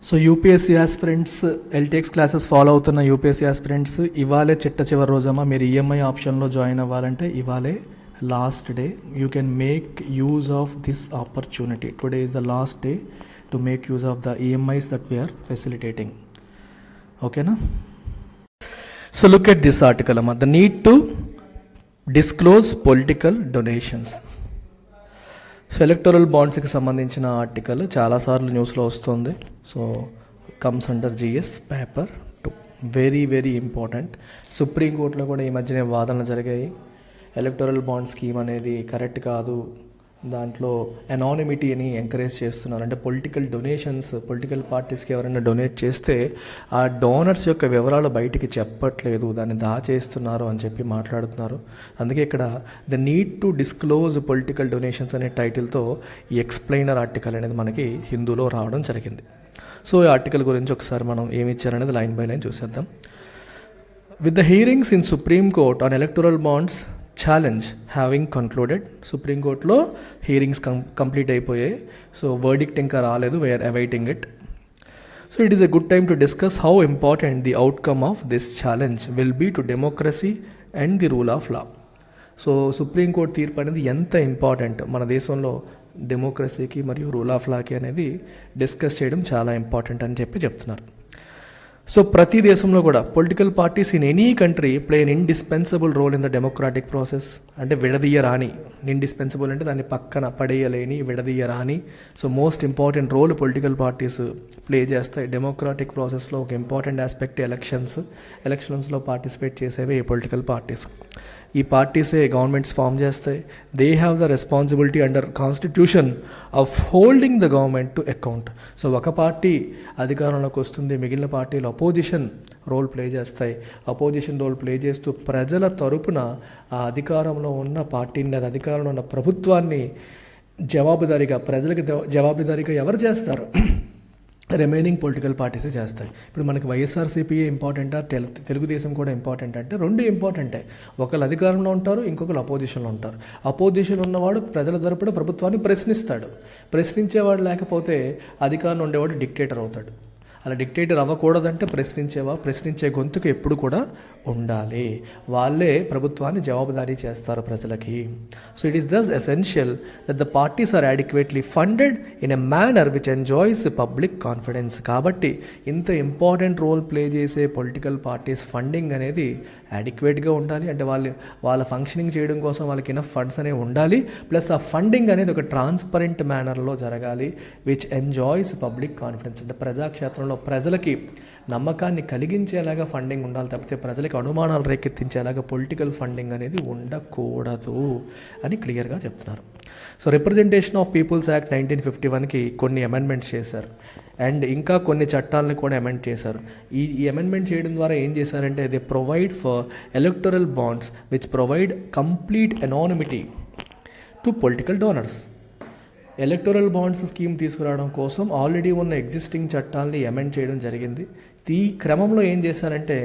So UPSC aspirants LTX classes follow అవుతున్న UPSC aspirants ఇవాళే చివరి రోజమ్మా. మీరు ఈఎంఐ ఆప్షన్లో జాయిన్ అవ్వాలంటే ఇవాళే last day. You can make use of this opportunity. Today is the last day to make use of the EMIs that we are facilitating. ఓకేనా? So look at this article అమ్మా. The need to disclose political donations. So electoral బాండ్స్కి సంబంధించిన article చాలాసార్లు న్యూస్లో వస్తుంది. So comes under GS paper 2. Very very important. సుప్రీంకోర్టులో కూడా ఈ మధ్యనే వాదనలు జరిగాయి. ఎలక్టోరల్ బాండ్ స్కీమ్ అనేది కరెక్ట్ కాదు, దాంట్లో అనానిమిటీ అని ఎంకరేజ్ చేస్తున్నారు. అంటే పొలిటికల్ డొనేషన్స్ పొలిటికల్ పార్టీస్కి ఎవరైనా డొనేట్ చేస్తే ఆ డోనర్స్ యొక్క వివరాలు బయటికి చెప్పట్లేదు, దాన్ని దాచేస్తున్నారు అని చెప్పి మాట్లాడుతున్నారు. అందుకే ఇక్కడ the need to disclose political donations అనే టైటిల్తో ఈ ఎక్స్ప్లెయినర్ ఆర్టికల్ అనేది మనకి హిందూలో రావడం జరిగింది. సో ఈ ఆర్టికల్ గురించి ఒకసారి మనం ఏమి ఇచ్చారనేది లైన్ బై లైన్ చూసేద్దాం. With the hearings in supreme court on electoral bonds challenge having concluded. సుప్రీంకోర్టులో హీరింగ్స్ కంప్లీట్ అయిపోయాయి. సో వర్డిక్ట్ ఇంకా రాలేదు, we're awaiting it. So it is a good time to discuss how important the outcome of this challenge will be to democracy and the rule of law. So supreme court తీర్పు అనేది ఎంత important మన దేశంలో డెమోక్రసీకి మరియు rule of లాకి అనేది discuss చేయడం చాలా important అని చెప్పి చెప్తున్నారు. సో ప్రతి దేశంలో కూడా political parties in any country play an indispensable role in the democratic process. అంటే విడదీయరాని, ఇండిస్పెన్సబుల్ అంటే దాన్ని పక్కన పడేయలేని, విడదీయరాని. So most important role political parties play చేస్తాయి డెమోక్రాటిక్ ప్రాసెస్లో. ఒక ఇంపార్టెంట్ ఆస్పెక్ట్ ఎలక్షన్స్లో పార్టిసిపేట్ చేసేవి ఈ పొలిటికల్ పార్టీస్. ఈ పార్టీసే గవర్నమెంట్స్ ఫామ్ చేస్తాయి. They have the responsibility under constitution of holding the government to account. So ఒక పార్టీ అధికారంలోకి వస్తుంది, మిగిలిన పార్టీలు అపోజిషన్ రోల్ ప్లే చేస్తాయి. అపోజిషన్ రోల్ ప్లే చేస్తూ ప్రజల తరపున ఆ అధికారంలో ఉన్న పార్టీని, అది అధికారంలో ఉన్న ప్రభుత్వాన్ని ప్రజలకు జవాబుదారీగా ఎవరు చేస్తారు? రిమైనింగ్ పొలిటికల్ పార్టీసే చేస్తాయి. ఇప్పుడు మనకి వైఎస్ఆర్సీపీఏ ఇంపార్టెంటా, తెలుగుదేశం కూడా ఇంపార్టెంట్ అంటే రెండు ఇంపార్టెంటే. ఒకళ్ళు అధికారంలో ఉంటారు, ఇంకొకరు అపోజిషన్లో ఉంటారు. అపోజిషన్ ఉన్నవాడు ప్రజల తరపున ప్రభుత్వాన్ని ప్రశ్నిస్తాడు. ప్రశ్నించేవాడు లేకపోతే అధికారంలో ఉండేవాడు డిక్టేటర్ అవుతాడు. అలా డిక్టేటర్ అవ్వకూడదంటే ప్రశ్నించే గొంతుకు ఎప్పుడు కూడా ఉండాలి. వాళ్ళే ప్రభుత్వాన్ని జవాబుదారీ చేస్తారు ప్రజలకి. So it is thus essential that the parties are adequately funded in a manner which enjoys public confidence. కాబట్టి ఇంత ఇంపార్టెంట్ రోల్ ప్లే చేసే పొలిటికల్ పార్టీస్ ఫండింగ్ అనేది అడిక్వేట్గా ఉండాలి. అంటే వాళ్ళ ఫంక్షనింగ్ చేయడం కోసం వాళ్ళకి ఇనఫ్ ఫండ్స్ అనేవి ఉండాలి. ప్లస్ ఆ ఫండింగ్ అనేది ఒక ట్రాన్స్పరెంట్ మేనర్లో జరగాలి, విచ్ ఎంజాయ్స్ పబ్లిక్ కాన్ఫిడెన్స్. అంటే ప్రజాక్షేత్రంలో ప్రజలకి నమ్మకాన్ని కలిగించేలాగా ఫండింగ్ ఉండాలి, తప్పితే ప్రజలకి అనుమానాలు రేకెత్తించేలాగా పొలిటికల్ ఫండింగ్ అనేది ఉండకూడదు అని క్లియర్గా చెప్తున్నారు. So representation of people's act 1951కి కొన్ని అమెండ్మెంట్స్ చేశారు అండ్ ఇంకా కొన్ని చట్టాలను కూడా అమెండ్ చేశారు. ఈ అమెండ్మెంట్ చేయడం ద్వారా ఏం చేశారంటే they provide for electoral bonds which provide complete anonymity to political donors. Electoral bonds scheme తీసుకురావడం కోసం ఆల్రెడీ ఉన్న ఎగ్జిస్టింగ్ చట్టాలని అమెండ్ చేయడం జరిగింది. ఈ క్రమంలో ఏం చేశారంటే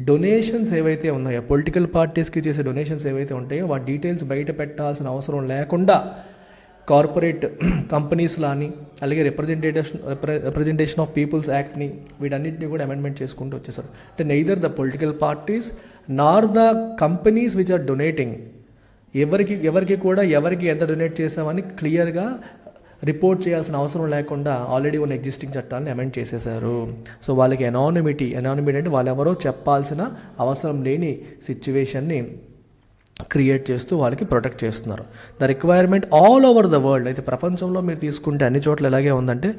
డొనేషన్స్ ఏవైతే ఉన్నాయో, పొలిటికల్ పార్టీస్కి చేసే డొనేషన్స్ ఏవైతే ఉంటాయో వాటి డీటెయిల్స్ బయట పెట్టాల్సిన అవసరం లేకుండా కార్పొరేట్ కంపెనీస్లాని, అలాగే రిప్రజెంటేషన్ ఆఫ్ పీపుల్స్ యాక్ట్ని, వీటన్నిటిని కూడా అమెండ్మెంట్ చేసుకుంటూ వచ్చేసారు. అంటే neither the political parties nor the companies which are donating, ఎవరికి ఎంత డొనేట్ చేసామని క్లియర్గా రిపోర్ట్ చేయాల్సిన అవసరం లేకుండా ఆల్రెడీ ఉన్న ఎగ్జిస్టింగ్ చట్టాలను అమెండ్ చేసేసారు. సో వాళ్ళకి అనానిమిటీ అంటే వాళ్ళెవరో చెప్పాల్సిన అవసరం లేని సిచ్యువేషన్ని క్రియేట్ చేస్తూ వాళ్ళకి ప్రొటెక్ట్ చేస్తున్నారు. The requirement all over the world. అయితే ప్రపంచంలో మీరు తీసుకుంటే అన్ని చోట్ల ఎలాగే ఉందంటే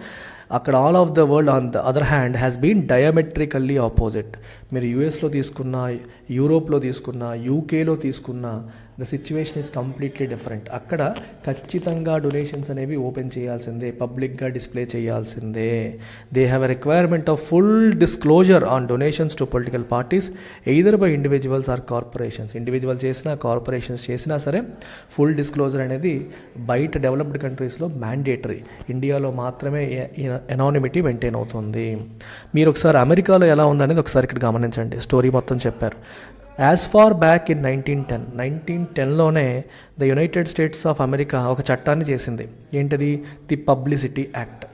అక్కడ all of the world on the other hand has been diametrically opposite. మీరు యూఎస్లో తీసుకున్నా, యూరోప్లో తీసుకున్నా, యూకేలో తీసుకున్నా the situation is completely different. అక్కడ ఖచ్చితంగా డొనేషన్స్ అనేవి ఓపెన్ చేయాల్సిందే, పబ్లిక్గా డిస్ప్లే చేయాల్సిందే. They have a requirement of full disclosure on donations to political parties either by individuals or corporations. Individual చేసినా కార్పొరేషన్స్ చేసినా సరే ఫుల్ డిస్క్లోజర్ అనేది బయట డెవలప్డ్ కంట్రీస్లో మ్యాండేటరీ, ఇండియాలో మాత్రమే ఎనానిమిటీ మెయింటైన్ అవుతుంది. మీరు ఒకసారి అమెరికాలో ఎలా ఉందనేది ఒకసారి ఇక్కడ గమనించండి. స్టోరీ మొత్తం చెప్పారు. యాజ్ ఫార్ బ్యాక్ ఇన్ 1910లోనే the United States of America ఒక చట్టాన్ని చేసింది. ఏంటది? The publicity act.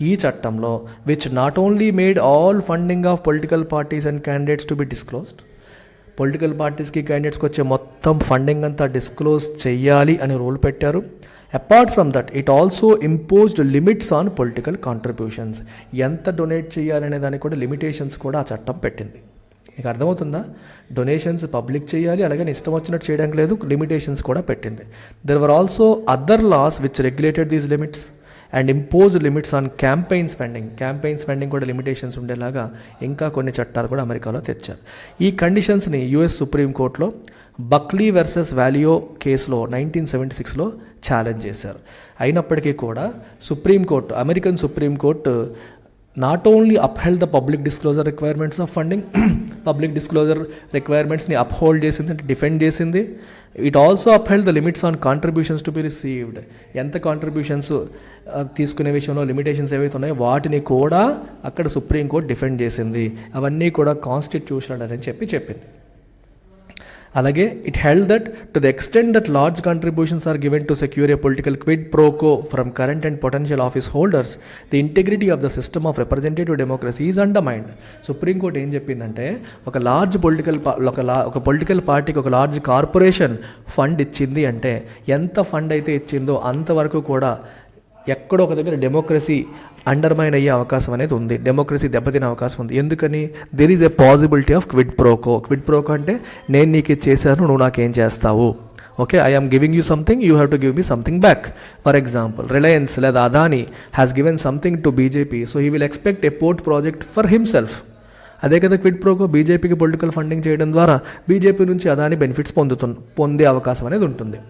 ఈ చట్టంలో which not only made all funding of political parties and candidates to be disclosed, political పార్టీస్కి క్యాండిడేట్స్కి వచ్చే మొత్తం ఫండింగ్ అంతా డిస్క్లోజ్ చేయాలి అని రూల్ పెట్టారు. Apart from that it also imposed limits on political contributions, ఎంత డొనేట్ చేయాలనే దానికి కూడా లిమిటేషన్స్ కూడా ఆ చట్టం పెట్టింది. మీకు అర్థమవుతుందా? డొనేషన్స్ పబ్లిక్ చేయాలి, అలాగే ఇష్టం వచ్చినట్టు చేయడానికి లేదు, లిమిటేషన్స్ కూడా పెట్టింది. There were also other loss which regulated these limits and impose limits on campaign spending కూడా లిమిటేషన్స్ ఉండేలాగా ఇంకా కొన్ని చట్టాలు కూడా అమెరికాలో తెచ్చారు. ఈ కండిషన్స్ని యుఎస్ సుప్రీంకోర్టులో బక్లీ వర్సెస్ వాలియో కేసులో 1976లో ఛాలెంజ్ చేశారు. అయినప్పటికీ కూడా supreme court, American supreme court not only upheld the public disclosure requirements of funding, public disclosure రిక్వైర్మెంట్స్ని అప్హోల్డ్ చేసింది, అంటే డిఫెండ్ చేసింది. It also upheld the limits on contributions to be received, ఎంత కాంట్రిబ్యూషన్స్ తీసుకునే విషయంలో లిమిటేషన్స్ ఏవైతే ఉన్నాయో వాటిని కూడా అక్కడ సుప్రీంకోర్టు డిఫెండ్ చేసింది. అవన్నీ కూడా కాన్స్టిట్యూషనల్ అని చెప్పింది. అలాగే it held that to the extent that large contributions are given to secure a political quid pro quo from current and potential office holders, the integrity of the system of representative democracy is undermined. Supreme court ఏం చెప్పిందంటే ఒక political పార్టీకి ఒక large corporation fund ఇచ్చింది అంటే ఎంత fund అయితే ఇచ్చిందో అంతవరకు కూడా ఎక్కడో ఒక దగ్గర డెమోక్రసీ అండర్మైన్ అయ్యే అవకాశం అనేది ఉంది, డెమోక్రసీ దెబ్బతినే అవకాశం ఉంది. ఎందుకని? There is a possibility of quid pro. Quid pro అంటే నేను నీకు ఇది చేశాను, నువ్వు నాకేం చేస్తావు. Okay, I am giving you something, you have to give me something back. For example, Reliance లేదా Adani has given something to BJP, so he will expect a port project for himself. అదే కదా క్విడ్ ప్రోకో. బీజేపీకి political funding చేయడం ద్వారా BJP నుంచి Adani benefits పొందే అవకాశం అనేది ఉంటుంది.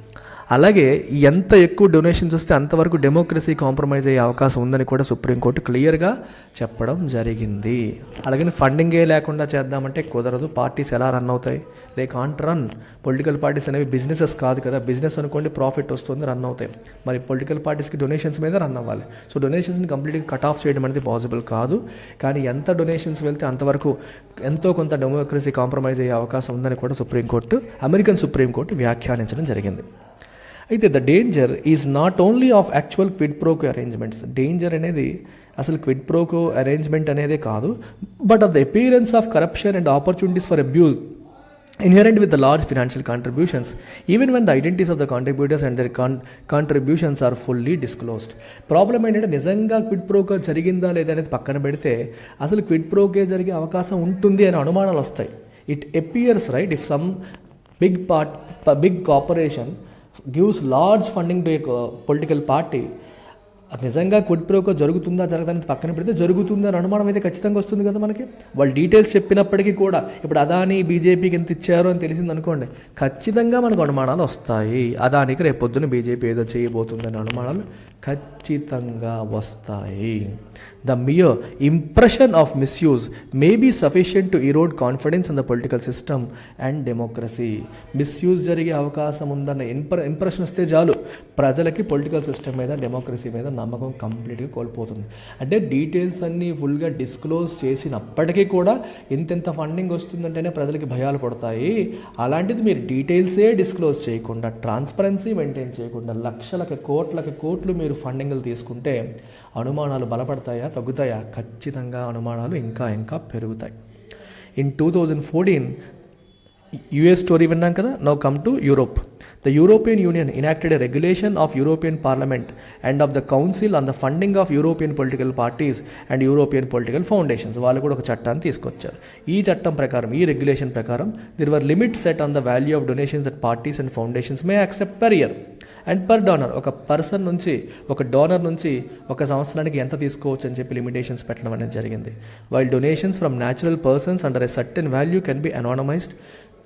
అలాగే ఎంత ఎక్కువ డొనేషన్స్ వస్తే అంతవరకు డెమోక్రసీ కాంప్రమైజ్ అయ్యే అవకాశం ఉందని కూడా సుప్రీంకోర్టు క్లియర్గా చెప్పడం జరిగింది. అలాగే ఫండింగే లేకుండా చేద్దామంటే కుదరదు. పార్టీస్ ఎలా రన్ అవుతాయి? They can't run. Political parties అనేవి బిజినెసెస్ కాదు కదా. బిజినెస్ అనుకోండి, ప్రాఫిట్ వస్తుంది, రన్ అవుతాయి. మరి పొలిటికల్ పార్టీస్కి డొనేషన్స్ మీద రన్ అవ్వాలి. సో డొనేషన్స్ని కంప్లీట్గా కట్ ఆఫ్ చేయడం అనేది పాసిబుల్ కాదు. కానీ ఎంత డొనేషన్స్ వెళ్తే అంతవరకు ఎంతో కొంత డెమోక్రసీ కాంప్రమైజ్ అయ్యే అవకాశం ఉందని కూడా అమెరికన్ సుప్రీంకోర్టు వ్యాఖ్యానించడం జరిగింది. అయితే the danger is not only of actual quid pro quo arrangements. Danger అనేది అసలు క్విడ్ ప్రోకో అరేంజ్మెంట్ అనేదే కాదు, but of the appearance of corruption and opportunities for abuse inherent with the large financial contributions, even when the identities of the contributors and their contributions are fully disclosed. Problem ఏంటంటే నిజంగా quid pro quo జరిగిందా లేదా అనేది పక్కన పెడితే అసలు quid ప్రోకే జరిగే అవకాశం ఉంటుంది అనే అనుమానాలు వస్తాయి. It appears right if some big corporation gives large funding to a political party, అది నిజంగా క్విడ్ ప్రోకో జరుగుతుందా జరగదని పక్కన పెడితే జరుగుతుందని అనుమానం అయితే ఖచ్చితంగా వస్తుంది కదా మనకి. వాళ్ళు డీటెయిల్స్ చెప్పినప్పటికీ కూడా ఇప్పుడు అదానీ బీజేపీకి ఎంత ఇచ్చారు అని తెలిసింది అనుకోండి, ఖచ్చితంగా మనకు అనుమానాలు వస్తాయి. అదానికి రేపొద్దున బీజేపీ ఏదో చేయబోతుందనే అనుమానాలు ఖచ్చితంగా వస్తాయి. The mere impression of misuse may be sufficient to erode confidence in the political system and democracy. Misuse జరిగే అవకాశం ఉందన్న ఇంప్రెషన్ వస్తే చాలు, ప్రజలకి పొలిటికల్ సిస్టమ్ మీద, డెమోక్రసీ మీద నమ్మకం కంప్లీట్గా కోల్పోతుంది. అంటే డీటెయిల్స్ అన్నీ ఫుల్గా డిస్క్లోజ్ చేసినప్పటికీ కూడా ఇంతెంత ఫండింగ్ వస్తుందంటేనే ప్రజలకి భయాలు పడతాయి. అలాంటిది మీరు డీటెయిల్సే డిస్క్లోజ్ చేయకుండా, ట్రాన్స్పరెన్సీ మెయింటైన్ చేయకుండా లక్షలకి కోట్లు మీరు ఫండింగ్లు తీసుకుంటే అనుమానాలు బలపడతాయా తగ్గుతాయా? ఖచ్చితంగా అనుమానాలు ఇంకా పెరుగుతాయి. ఇన్ 2014 యుఎస్ స్టోరీ విన్నాం కదా. Now come to Europe. The European Union enacted a regulation of European Parliament and of the Council on the funding of European political parties and European political foundations. వాళ్ళు కూడా ఒక చట్టాన్ని తీసుకొచ్చారు. ఈ చట్టం ప్రకారం, ఈ రెగ్యులేషన్ ప్రకారం there were limits set on the value of donations that parties and foundations may accept per year and per donor. ఒక పర్సన్ నుంచి, ఒక డోనర్ నుంచి ఒక సంవత్సరానికి ఎంత తీసుకోవచ్చు అని చెప్పి లిమిటేషన్స్ పెట్టడం అనేది జరిగింది. While donations from natural persons under a certain value can be anonymized,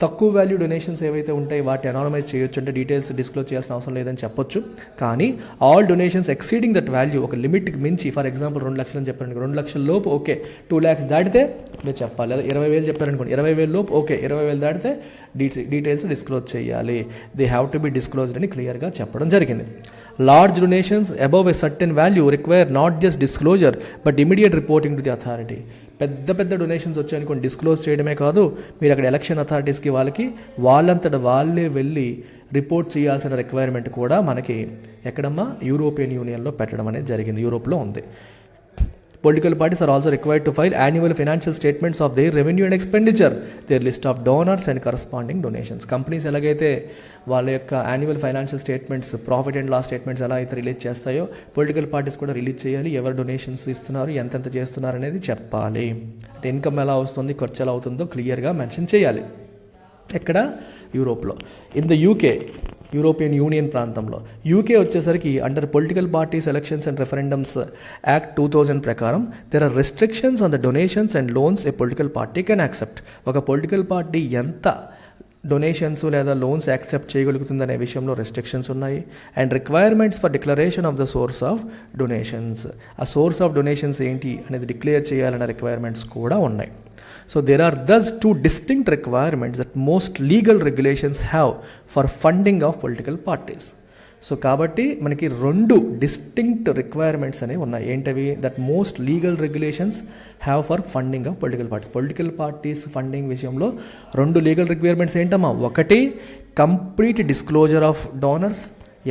తక్కువ వాల్యూ డొనేషన్స్ ఏవైతే ఉంటాయి వాటి అనానమైజ్ చేయొచ్చు, అంటే డీటెయిల్స్ డిస్క్లోజ్ చేయాల్సిన అవసరం లేదని చెప్పొచ్చు. కానీ all donations exceeding that value, ఒక లిమిట్కి మించి, ఫర్ ఎగ్జాంపుల్ 2 లక్షలు అని చెప్పారండి, 2 లక్షల లోపు ఓకే, 2 lakhs దాటితే మీరు చెప్పాలి. లేదా 20,000 చెప్పారనుకోండి, 20,000 లోపు ఓకే, 20,000 దాటితే డీటెయిల్స్ డిస్క్లోజ్ చేయాలి. They have to be disclosed అని క్లియర్గా చెప్పడం జరిగింది. Large donations above a certain value require not just disclosure but immediate reporting to the authority. పెద్ద డొనేషన్స్ వచ్చాయనుకోండి, డిస్క్లోజ్ చేయడమే కాదు, మీరు అక్కడ ఎలక్షన్ అథారిటీస్కి వాళ్ళంతట వాళ్ళే వెళ్ళి రిపోర్ట్ చేయాల్సిన రిక్వైర్మెంట్ కూడా మనకి ఎక్కడమ్మా యూరోపియన్ యూనియన్లో పెట్టడం అనేది జరిగింది, యూరోప్లో ఉంది. Political parties are also required to file annual financial statements of their revenue and expenditure, their list of donors and corresponding donations. Companies ఎలాగైతే వాళ్ళ యొక్క annual financial statements, profit and loss statements ఎలా అయితే రిలీజ్ చేస్తాయో, political parties కూడా release చేయాలి. ఎవరు donations ఇస్తున్నారు, ఎంతెంత చేస్తున్నారు అనేది చెప్పాలి. అంటే ఇన్కమ్ ఎలా వస్తుంది, ఖర్చు ఎలా అవుతుందో క్లియర్గా మెన్షన్ చేయాలి. ఎక్కడ? యూరోప్లో. In the UK, European union ప్రాంతంలో. యూకే వచ్చేసరికి under political parties elections and referendums act 2000 ప్రకారం there are restrictions on the donations and loans a political party can accept. ఒక పొలిటికల్ పార్టీ ఎంత డొనేషన్స్ లేదా లోన్స్ యాక్సెప్ట్ చేయగలుగుతుందనే విషయంలో restrictions ఉన్నాయి. And requirements for declaration of the source of donations, ఆ source of donations ఏంటి అనేది declare చేయాలనే రిక్వైర్మెంట్స్ కూడా ఉన్నాయి. So there are thus two distinct requirements that most legal regulations have for funding of political parties. So కాబట్టి మనకి 2 distinct requirements అనేవి ఉన్నాయి. ఏంటవి? That most legal regulations have for funding of political parties. Political parties funding విషయంలో 2 legal requirements ఏంటమ్మా? ఒకటి, complete disclosure of donors.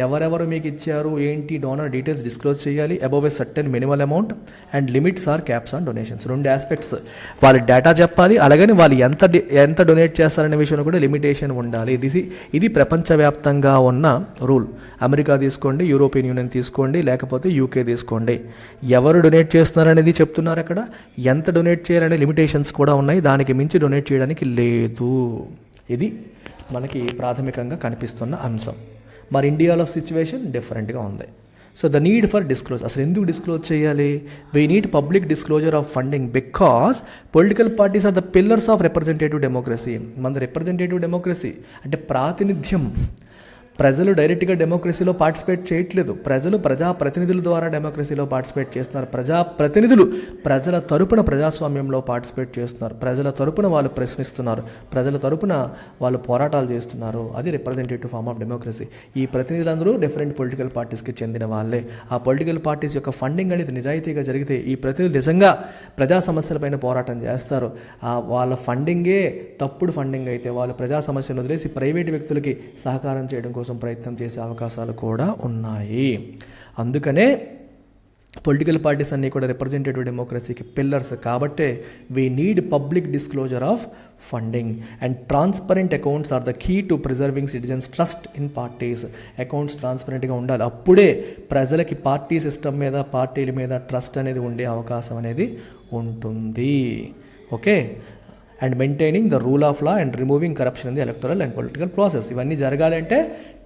ఎవరెవరు మీకు ఇచ్చారు, ఏంటి, డోనర్ డీటెయిల్స్ డిస్క్లోజ్ చేయాలి. Above a certain minimal amount and limits or caps on donations. 2 aspects, వాళ్ళ data చెప్పాలి, అలాగని వాళ్ళు ఎంత డొనేట్ చేస్తారనే విషయంలో కూడా లిమిటేషన్ ఉండాలి. ఇది ప్రపంచవ్యాప్తంగా ఉన్న రూల్. అమెరికా తీసుకోండి, యూరోపియన్ యూనియన్ తీసుకోండి, లేకపోతే యూకే తీసుకోండి. ఎవరు డొనేట్ చేస్తున్నారనేది చెప్తున్నారు అక్కడ. ఎంత డొనేట్ చేయాలనే లిమిటేషన్స్ కూడా ఉన్నాయి. దానికి మించి డొనేట్ చేయడానికి లేదు. ఇది మనకి ప్రాథమికంగా కనిపిస్తున్న అంశం. మరి ఇండియాలో సిచ్యువేషన్ డిఫరెంట్గా ఉంది. So the need for disclose, అసలు ఎందుకు డిస్క్లోజ్ చేయాలి? We need public disclosure of funding because political parties are the pillars of representative democracy. మన రిప్రజెంటేటివ్ డెమోక్రసీ అంటే ప్రాతినిధ్యం. ప్రజలు డైరెక్ట్గా డెమోక్రసీలో పార్టిసిపేట్ చేయట్లేదు. ప్రజాప్రతినిధుల ద్వారా డెమోక్రసీలో పార్టిసిపేట్ చేస్తున్నారు. ప్రజాప్రతినిధులు ప్రజల తరపున ప్రజాస్వామ్యంలో పార్టిసిపేట్ చేస్తున్నారు. ప్రజల తరపున వాళ్ళు ప్రశ్నిస్తున్నారు. ప్రజల తరపున వాళ్ళు పోరాటాలు చేస్తున్నారు. అది రిప్రజెంటేటివ్ ఫార్మ్ ఆఫ్ డెమోక్రసీ. ఈ ప్రతినిధులందరూ డిఫరెంట్ పొలిటికల్ పార్టీస్కి చెందిన వాళ్ళే. ఆ పొలిటికల్ పార్టీస్ యొక్క ఫండింగ్ అనేది నిజాయితీగా జరిగితే, ఈ ప్రతినిధులు నిజంగా ప్రజా సమస్యలపైన పోరాటం చేస్తారు. వాళ్ళ ఫండింగే తప్పుడు ఫండింగ్ అయితే వాళ్ళు ప్రజా సమస్యను వదిలేసి ప్రైవేటు వ్యక్తులకి సహకారం చేయడం కోసం ప్రయత్నం చేసే అవకాశాలు కూడా ఉన్నాయి. అందుకనే పొలిటికల్ పార్టీస్ అన్నీ కూడా రిప్రజెంటేటివ్ డెమోక్రసీకి పిల్లర్స్. కాబట్టే we need public disclosure of funding and transparent accounts are the key to preserving citizens trust in parties. Accounts ట్రాన్స్పరెంట్గా ఉండాలి. అప్పుడే ప్రజలకి పార్టీ సిస్టమ్ మీద, పార్టీల మీద ట్రస్ట్ అనేది ఉండే అవకాశం అనేది ఉంటుంది. Okay. And maintaining the rule of law and removing corruption in the electoral and political process. ఇవన్నీ జరగాలంటే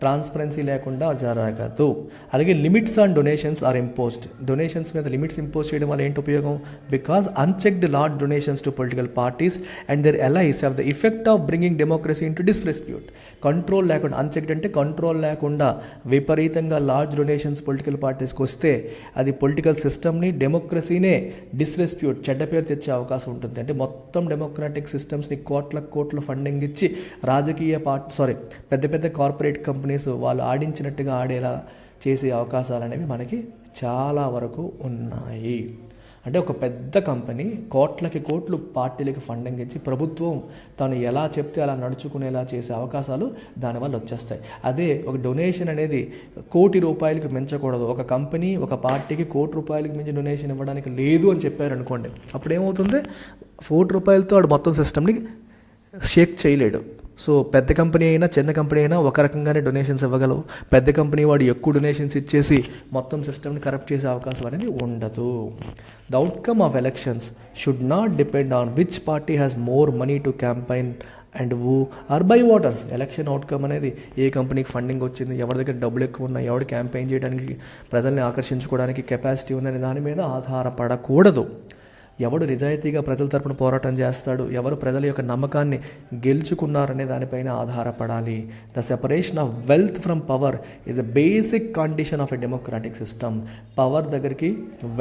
ట్రాన్స్పరెన్సీ లేకుండా జరగదు. అలాగే limits on donations are imposed. Donations మీద లిమిట్స్ ఇంపోజ్ చేయడం వల్ల ఏంటి ఉపయోగం? Because unchecked large donations to political parties and their allies have the effect of bringing democracy into disrepute. Control లేకుండా, అన్చెక్డ్ అంటే కంట్రోల్ లేకుండా విపరీతంగా లార్జ్ డొనేషన్స్ పొలిటికల్ పార్టీస్కి వస్తే అది పొలిటికల్ సిస్టమ్ని, డెమోక్రసీనే డిస్రెస్ప్యూట్, చెడ్డ పేరు తెచ్చే అవకాశం ఉంటుంది. అంటే మొత్తం డెమోక్రాటిక్ సిస్టమ్స్ని కోట్ల ఫండింగ్ ఇచ్చి రాజకీయ పెద్ద పెద్ద కార్పొరేట్ కంపెనీస్ వాళ్ళు ఆడించినట్టుగా ఆడేలా చేసే అవకాశాలు అనేవి మనకి చాలా వరకు ఉన్నాయి. అంటే ఒక పెద్ద కంపెనీ కోట్లు పార్టీలకి ఫండింగ్ ఇచ్చి ప్రభుత్వం తను ఎలా చెప్తే అలా నడుచుకునేలా చేసే అవకాశాలు దానివల్ల వచ్చేస్తాయి. అదే ఒక డొనేషన్ అనేది ₹1,00,00,000 మించకూడదు. ఒక కంపెనీ ఒక పార్టీకి ₹1,00,00,000 మించి డొనేషన్ ఇవ్వడానికి లేదు అని చెప్పారు అనుకోండి, అప్పుడు ఏమవుతుంది? ₹1,00,00,000తో వాడు మొత్తం సిస్టమ్ని షేక్ చేయలేడు. సో పెద్ద కంపెనీ అయినా చిన్న కంపెనీ అయినా ఒక రకంగానే డొనేషన్స్ ఇవ్వగలవు. పెద్ద కంపెనీ వాడు ఎక్కువ డొనేషన్స్ ఇచ్చేసి మొత్తం సిస్టమ్ని కరప్ట్ చేసే అవకాశం అనేది ఉండదు. The outcome of elections should not depend on which party has more money to campaign and who are by voters. Election outcome అనేది ఏ కంపెనీకి ఫండింగ్ వచ్చింది, ఎవరి దగ్గర డబ్బులు ఎక్కువ ఉన్నాయి, ఎవరు క్యాంపెయిన్ చేయడానికి, ప్రజల్ని ఆకర్షించుకోవడానికి కెపాసిటీ ఉందనే దాని మీద ఆధారపడకూడదు. ఎవడు నిజాయితీగా ప్రజల తరపున పోరాటం చేస్తాడు, ఎవరు ప్రజల యొక్క నమ్మకాన్ని గెలుచుకున్నారనే దానిపైన ఆధారపడాలి. The separation of wealth from power is the basic condition of a democratic system. Power దగ్గరికి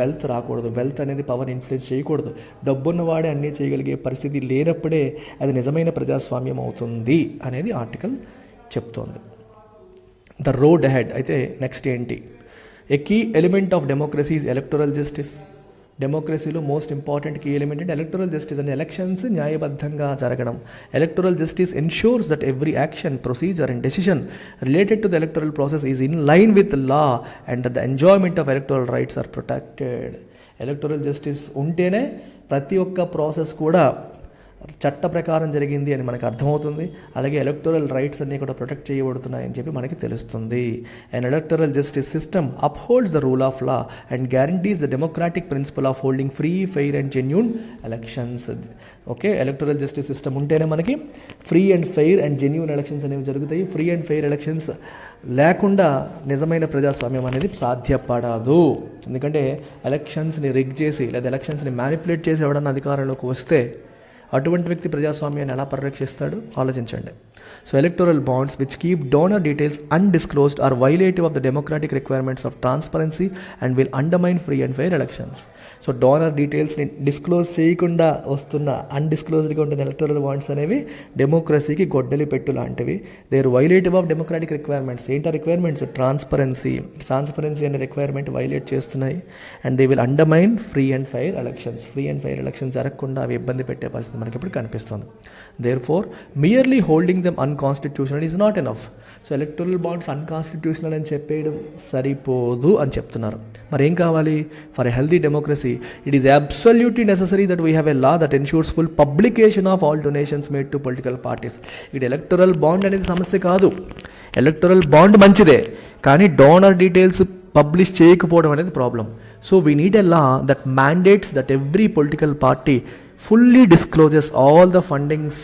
వెల్త్ రాకూడదు. వెల్త్ అనేది పవర్ ఇన్ఫ్లుయెన్స్ చేయకూడదు. డబ్బున్నవాడే అన్నీ చేయగలిగే పరిస్థితి లేనప్పుడే అది నిజమైన ప్రజాస్వామ్యం అవుతుంది అనేది ఆర్టికల్ చెప్తోంది. The road ahead. అయితే నెక్స్ట్ ఏంటి? A key element of democracy is electoral justice. డెమోక్రసీలో మోస్ట్ ఇంపార్టెంట్ కీ ఎలిమెంట్ అంటే ఎలక్టోరల్ జస్టిస్. అంటే ఎలక్షన్స్ న్యాయబద్ధంగా జరగడం. Electoral justice ensures that every action, procedure and decision related to the electoral process is in line with law and that the enjoyment of electoral rights are protected. Electoral justice ఉంటేనే ప్రతి ఒక్క process కూడా చట్ట ప్రకారం జరిగింది అని మనకు అర్థమవుతుంది. అలాగే ఎలక్టోరల్ రైట్స్ అన్నీ కూడా ప్రొటెక్ట్ చేయబడుతున్నాయని చెప్పి మనకి తెలుస్తుంది. And electoral justice system upholds the rule of law and guarantees the democratic principle of holding free, fair and genuine elections. Okay, electoral justice system ఉంటేనే మనకి free and fair and genuine elections అనేవి జరుగుతాయి. Free and fair elections లేకుండా నిజమైన ప్రజాస్వామ్యం అనేది సాధ్యపడదు. ఎందుకంటే ఎలక్షన్స్ని రిగ్ చేసి లేదా ఎలక్షన్స్ని మ్యానిపులేట్ చేసి ఎవడన్నా అధికారంలోకి వస్తే అటువంటి వ్యక్తి ప్రజాస్వామ్యాన్ని ఎలా పరిరక్షిస్తాడు ఆలోచించండి. So electoral bonds which keep donor details undisclosed are violative of the democratic requirements of transparency and will undermine free and fair elections. So donor డీటెయిల్స్ని డిస్క్లోజ్ చేయకుండా వస్తున్న అన్డిస్క్లోజ్డ్గా ఉంటున్న ఎలక్టోరల్ బాండ్స్ అనేవి డెమోక్రసీకి గొడ్డలి పెట్టు లాంటివి. They are violative of democratic requirements. ఏంటా requirements? Transparency అనే రిక్వైర్మెంట్ వైలేట్ చేస్తున్నాయి. And they will undermine free and fair elections. Free and fair elections జరగకుండా అవి ఇబ్బంది పెట్టే పరిస్థితి మనకి ఇప్పుడు కనిపిస్తుంది. Therefore merely holding them unconstitutional is not enough. So electoral bonds unconstitutional అని చెప్పేయడం సరిపోదు అని చెప్తున్నారు. మరి ఏం కావాలి? For a healthy democracy it is absolutely necessary that we have a law that ensures full publication of all donations made to political parties. ఇది electoral bond అనేది సమస్య కాదు. ఎలక్టోరల్ బాండ్ మంచిదే, కానీ డోనర్ డీటెయిల్స్ పబ్లిష్ చేయకపోవడం అనేది problem. So we need a law that mandates that every political party fully discloses all the fundings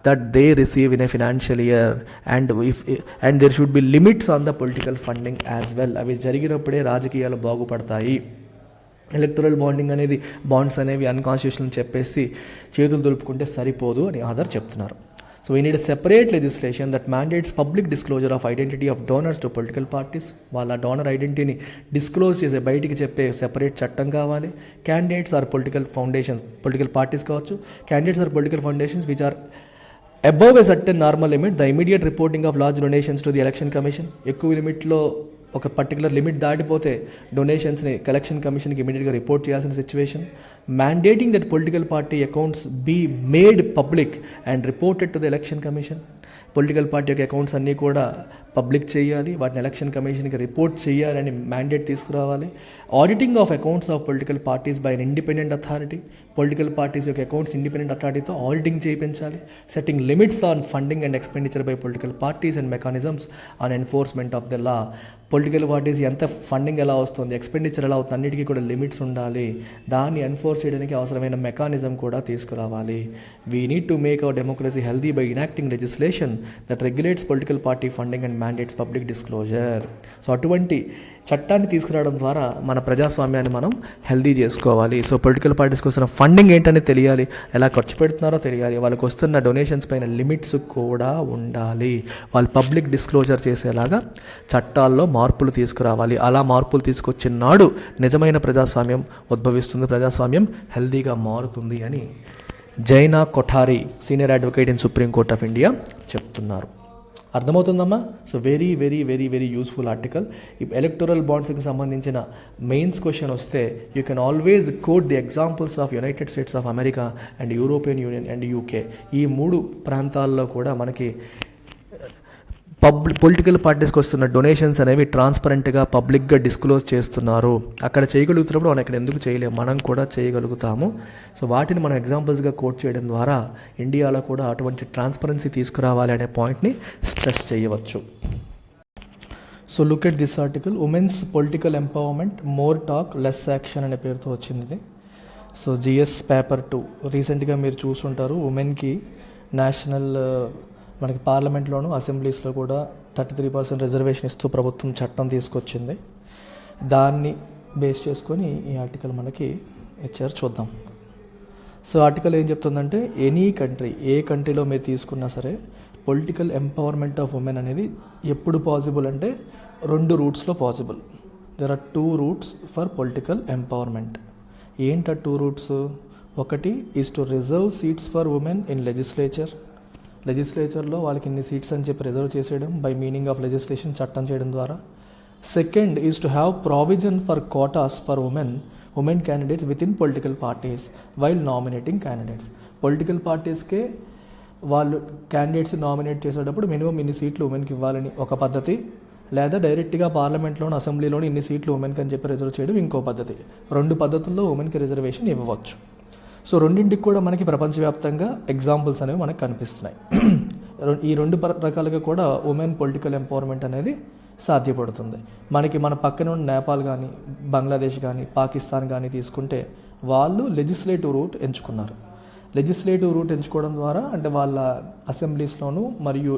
that they receive in a financial year, and there should be limits on the political funding as well. అవి జరిగినప్పుడే రాజకీయాలు బాగుపడతాయి. Electoral bonds అనేవి unconstitutional చెప్పేసి చేతులు దులుపుకుంటే సరిపోదు అని ఆధార్ చెప్తున్నారు. So we need a separate legislation that mandates public disclosure of identity of donors to political parties. వాళ్ళ డోనర్ ఐడెంటిటీని డిస్క్లోజ్ చేసే బయటికి చెప్పే సెపరేట్ చట్టం కావాలి. Candidates or political foundations, political parties కావచ్చు, candidates or political foundations which are above a certain normal limit, the immediate reporting of large donations to the election commission. ఎక్కువ లిమిట్లో ఒక పర్టికులర్ లిమిట్ దాటిపోతే డొనేషన్స్ని collection కమిషన్కి ఇమీడియట్గా report చేయాల్సిన situation. Mandating that political party accounts be made public and reported to the election commission. Political party యొక్క అకౌంట్స్ అన్నీ కూడా పబ్లిక్ చేయాలి, వాటిని ఎలక్షన్ కమిషన్కి రిపోర్ట్ చేయాలని మ్యాండేట్ తీసుకురావాలి. Auditing of accounts of political parties by an independent authority. Political parties యొక్క అకౌంట్స్ ఇండిపెండెంట్ అథారిటీతో ఆడిటింగ్ చేయించాలి. Setting limits on funding and expenditure by political parties and mechanisms on enforcement of the law. Political parties ఎంత funding ఎలా వస్తుంది, expenditure ఎలా అవుతుంది, అన్నిటికీ కూడా limits ఉండాలి. దాన్ని ఎన్ఫోర్స్ చేయడానికి అవసరమైన మెకానిజం కూడా తీసుకురావాలి. We need to make our democracy healthy by enacting legislation that regulates political party funding and mandates public disclosure. So అటువంటి చట్టాన్ని తీసుకురావడం ద్వారా మన ప్రజాస్వామ్యాన్ని మనం హెల్దీ చేసుకోవాలి. సో పొలిటికల్ పార్టీస్కి వస్తున్న ఫండింగ్ ఏంటని తెలియాలి, ఎలా ఖర్చు పెడుతున్నారో తెలియాలి, వాళ్ళకి వస్తున్న డొనేషన్స్ పైన లిమిట్స్ కూడా ఉండాలి. వాళ్ళు పబ్లిక్ డిస్క్లోజర్ చేసేలాగా చట్టాల్లో మార్పులు తీసుకురావాలి. అలా మార్పులు తీసుకొచ్చిన నాడు నిజమైన ప్రజాస్వామ్యం ఉద్భవిస్తుంది, ప్రజాస్వామ్యం హెల్దీగా మారుతుంది అని Jaina Kothari, senior advocate in supreme Court of India చెప్తున్నారు. అర్థమవుతుందమ్మా? So very very very very useful article. ఈ ఎలక్టోరల్ బాండ్స్కి సంబంధించిన మెయిన్స్ క్వశ్చన్ వస్తే you can always quote the examples of United States of America and European Union and UK. ఈ 3 ప్రాంతాల్లో కూడా మనకి పొలిటికల్ పార్టీస్కి వస్తున్న డొనేషన్స్ అనేవి ట్రాన్స్పరెంట్గా పబ్లిక్గా డిస్క్లోజ్ చేస్తున్నారు. అక్కడ చేయగలుగుతున్నప్పుడు మనం ఇక్కడ ఎందుకు చేయలేము, మనం కూడా చేయగలుగుతాము. సో వాటిని మనం ఎగ్జాంపుల్స్గా కోట్ చేయడం ద్వారా ఇండియాలో కూడా అటువంటి ట్రాన్స్పరెన్సీ తీసుకురావాలి అనే పాయింట్ని స్ట్రెస్ చేయవచ్చు. So look at this article, women's political empowerment more talk less action అనే పేరుతో వచ్చింది ఇది. సో జిఎస్ పేపర్ 2 రీసెంట్గా మీరు చూసుంటారు. ఉమెన్కి నేషనల్ మనకి పార్లమెంట్లోను అసెంబ్లీస్లో కూడా 33% రిజర్వేషన్ ఇస్తూ ప్రభుత్వం చట్టం తీసుకొచ్చింది. దాన్ని బేస్ చేసుకొని ఈ ఆర్టికల్ మనకి ఇచ్చారు, చూద్దాం. సో ఆర్టికల్ ఏం చెప్తుందంటే ఎనీ కంట్రీ, ఏ కంట్రీలో మీరు తీసుకున్నా సరే పొలిటికల్ ఎంపవర్మెంట్ ఆఫ్ ఉమెన్ అనేది ఎప్పుడు పాసిబుల్ అంటే 2 రూట్స్లో possible. There are 2 routes for political empowerment. ఏంట 2 రూట్స్? ఒకటి is to reserve seats for women in లెజిస్లేచర్లో వాళ్ళకి ఇన్ని సీట్స్ అని చెప్పి రిజర్వ్ చేసేయడం బై మీనింగ్ ఆఫ్ లెజిస్లేషన్, చట్టం చేయడం ద్వారా. Second is to have provision for quotas for women candidates within political parties while nominating candidates. Political పార్టీస్కే వాళ్ళు క్యాండిడేట్స్ నామినేట్ చేసేటప్పుడు మినిమం ఇన్ని సీట్లు ఉమెన్కి ఇవ్వాలని ఒక పద్ధతి. లేదా డైరెక్ట్గా పార్లమెంట్లోని అసెంబ్లీలోని ఇన్ని సీట్లు ఉమెన్కి అని చెప్పి రిజర్వ్ చేయడం ఇంకో పద్ధతి. 2 పద్ధతుల్లో ఉమెన్కి రిజర్వేషన్ ఇవ్వవచ్చు. సో రెండింటికి కూడా మనకి ప్రపంచవ్యాప్తంగా ఎగ్జాంపుల్స్ అనేవి మనకు కనిపిస్తున్నాయి. ఈ 2 రకాలుగా కూడా ఉమెన్ పొలిటికల్ ఎంపవర్మెంట్ అనేది సాధ్యపడుతుంది. మన పక్కన ఉన్న నేపాల్ కానీ, బంగ్లాదేశ్ కానీ, పాకిస్తాన్ కానీ తీసుకుంటే వాళ్ళు లెజిస్లేటివ్ రూట్ ఎంచుకున్నారు. లెజిస్లేటివ్ రూట్ ఎంచుకోవడం ద్వారా అంటే వాళ్ళ అసెంబ్లీస్లోనూ మరియు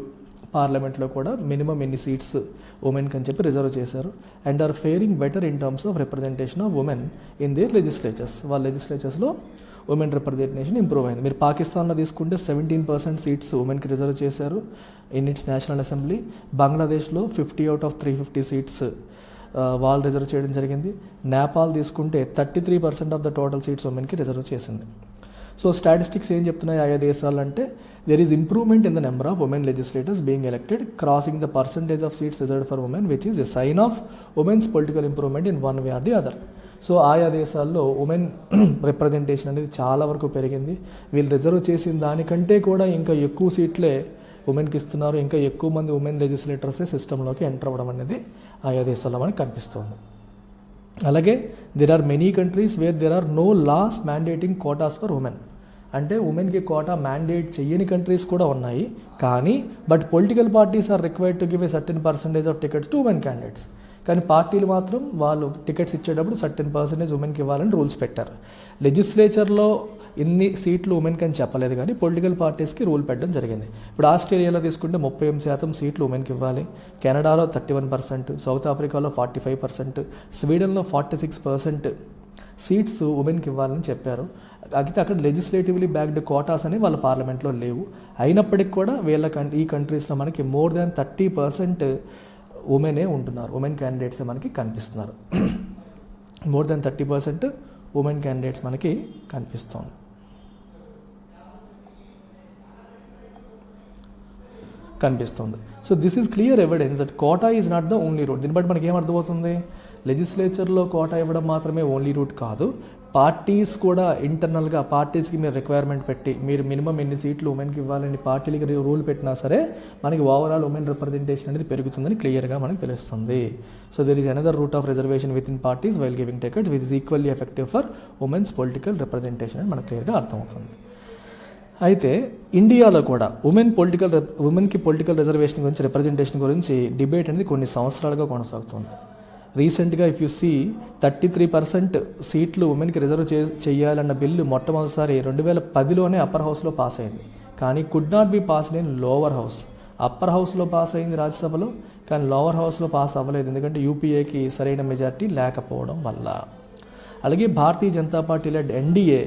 పార్లమెంట్లో కూడా మినిమం ఎన్ని సీట్స్ ఉమెన్కి అని చెప్పి రిజర్వ్ చేశారు. And are faring better in terms of representation of women in their legislatures. వాళ్ళ లెజిస్లేచర్స్లో ఉమెన్ రిప్రజెంటేషన్ ఇంప్రూవ్ అయింది. మీరు పాకిస్తాన్లో తీసుకుంటే 17% సీట్స్ ఉమెన్కి రిజర్వ్ చేశారు ఇన్ ఇట్స్ నేషనల్ అసెంబ్లీ. బంగ్లాదేశ్లో 50 out of 350 సీట్స్ వాళ్ళు రిజర్వ్ చేయడం జరిగింది. నేపాల్ తీసుకుంటే 33% ఆఫ్ ద టోటల్ సీట్స్ ఉమెన్కి రిజర్వ్ చేసింది. సో స్టాటిస్టిక్స్ ఏం చెప్తున్నాయి ఆయా దేశాలంటే there is improvement in the number of women legislators being elected crossing the percentage of seats reserved for women which is a sign of women's political improvement in one way or the other. So ఆయా దేశాల్లో women representation అనేది చాలా వరకు పెరిగింది. వీళ్ళు reserve చేసిన దానికంటే కూడా ఇంకా ఎక్కువ సీట్లే ఉమెన్కి ఇస్తున్నారు. ఇంకా ఎక్కువ మంది ఉమెన్ లెజిస్లేటర్సే సిస్టంలోకి ఎంటర్ అవ్వడం అనేది ఆయా దేశాల్లో మనకు కనిపిస్తుంది. అలాగే there are many countries where there are no laws mandating quotas for women. అంటే ఉమెన్కి కోటా మ్యాండేట్ చేయని కంట్రీస్ కూడా ఉన్నాయి. కానీ but political parties are required to give a certain percentage of tickets to women candidates. కానీ పార్టీలు మాత్రం వాళ్ళు టికెట్స్ ఇచ్చేటప్పుడు సర్టెన్ పర్సంటేజ్ ఉమెన్కి ఇవ్వాలని రూల్స్ పెట్టారు. లెజిస్లేచర్లో ఇన్ని సీట్లు ఉమెన్కి అని చెప్పలేదు, కానీ పొలిటికల్ పార్టీస్కి రూల్ పెట్టడం జరిగింది. ఇప్పుడు ఆస్ట్రేలియాలో తీసుకుంటే 38% సీట్లు ఉమెన్కి ఇవ్వాలి, కెనడాలో 31%, సౌత్ ఆఫ్రికాలో 45%, స్వీడన్లో 46% సీట్స్ ఉమెన్కి ఇవ్వాలని చెప్పారు. అయితే అక్కడ లెజిస్లేటివ్లీ బ్యాక్డ్ కోటాస్ అని వాళ్ళ పార్లమెంట్లో లేవు. అయినప్పటికీ కూడా ఈ కంట్రీస్లో మనకి మోర్ దాన్ 30% ఉమెనే ఉంటున్నారు, ఉమెన్ క్యాండిడేట్స్ మనకి కనిపిస్తున్నారు. మోర్ దాన్ 30% ఉమెన్ క్యాండిడేట్స్ మనకి కనిపిస్తుంది. So this is clear evidence that quota is not the only route. దీన్ని బట్టి మనకి ఏమర్థమవుతుంది, లెజిస్లేచర్లో కోటా ఇవ్వడం మాత్రమే ఓన్లీ రూట్ కాదు. పార్టీస్ కూడా ఇంటర్నల్గా పార్టీస్కి మీరు రిక్వైర్మెంట్ పెట్టి మీరు మినిమం ఎన్ని సీట్లు ఉమెన్కి ఇవ్వాలని పార్టీలకి రూల్ పెట్టినా సరే మనకి ఓవరాల్ ఉమెన్ రిప్రజెంటేషన్ అనేది పెరుగుతుందని క్లియర్గా మనకు తెలుస్తుంది. So there is another root of reservation with in parties while giving ticket which is equally effective for women's political representation అని మనకు క్లియర్గా అర్థమవుతుంది. అయితే ఇండియాలో కూడా ఉమెన్కి పొలిటికల్ రిజర్వేషన్ గురించి రిప్రజెంటేషన్ గురించి డిబేట్ అనేది కొన్ని సంవత్సరాలుగా కొనసాగుతుంది. రీసెంట్గా ఇఫ్ యూ సీ 33% సీట్లు ఉమెన్కి రిజర్వ్ చేయాలన్న బిల్లు మొట్టమొదటిసారి 2010లోనే అప్పర్ హౌస్లో పాస్ అయింది. కానీ could not be passed in lower house. Upper హౌస్లో పాస్ అయింది రాజ్యసభలో, కానీ లోవర్ హౌస్లో పాస్ అవ్వలేదు, ఎందుకంటే యూపీఏకి సరైన మెజార్టీ లేకపోవడం వల్ల. అలాగే Bharatiya Janata party led NDA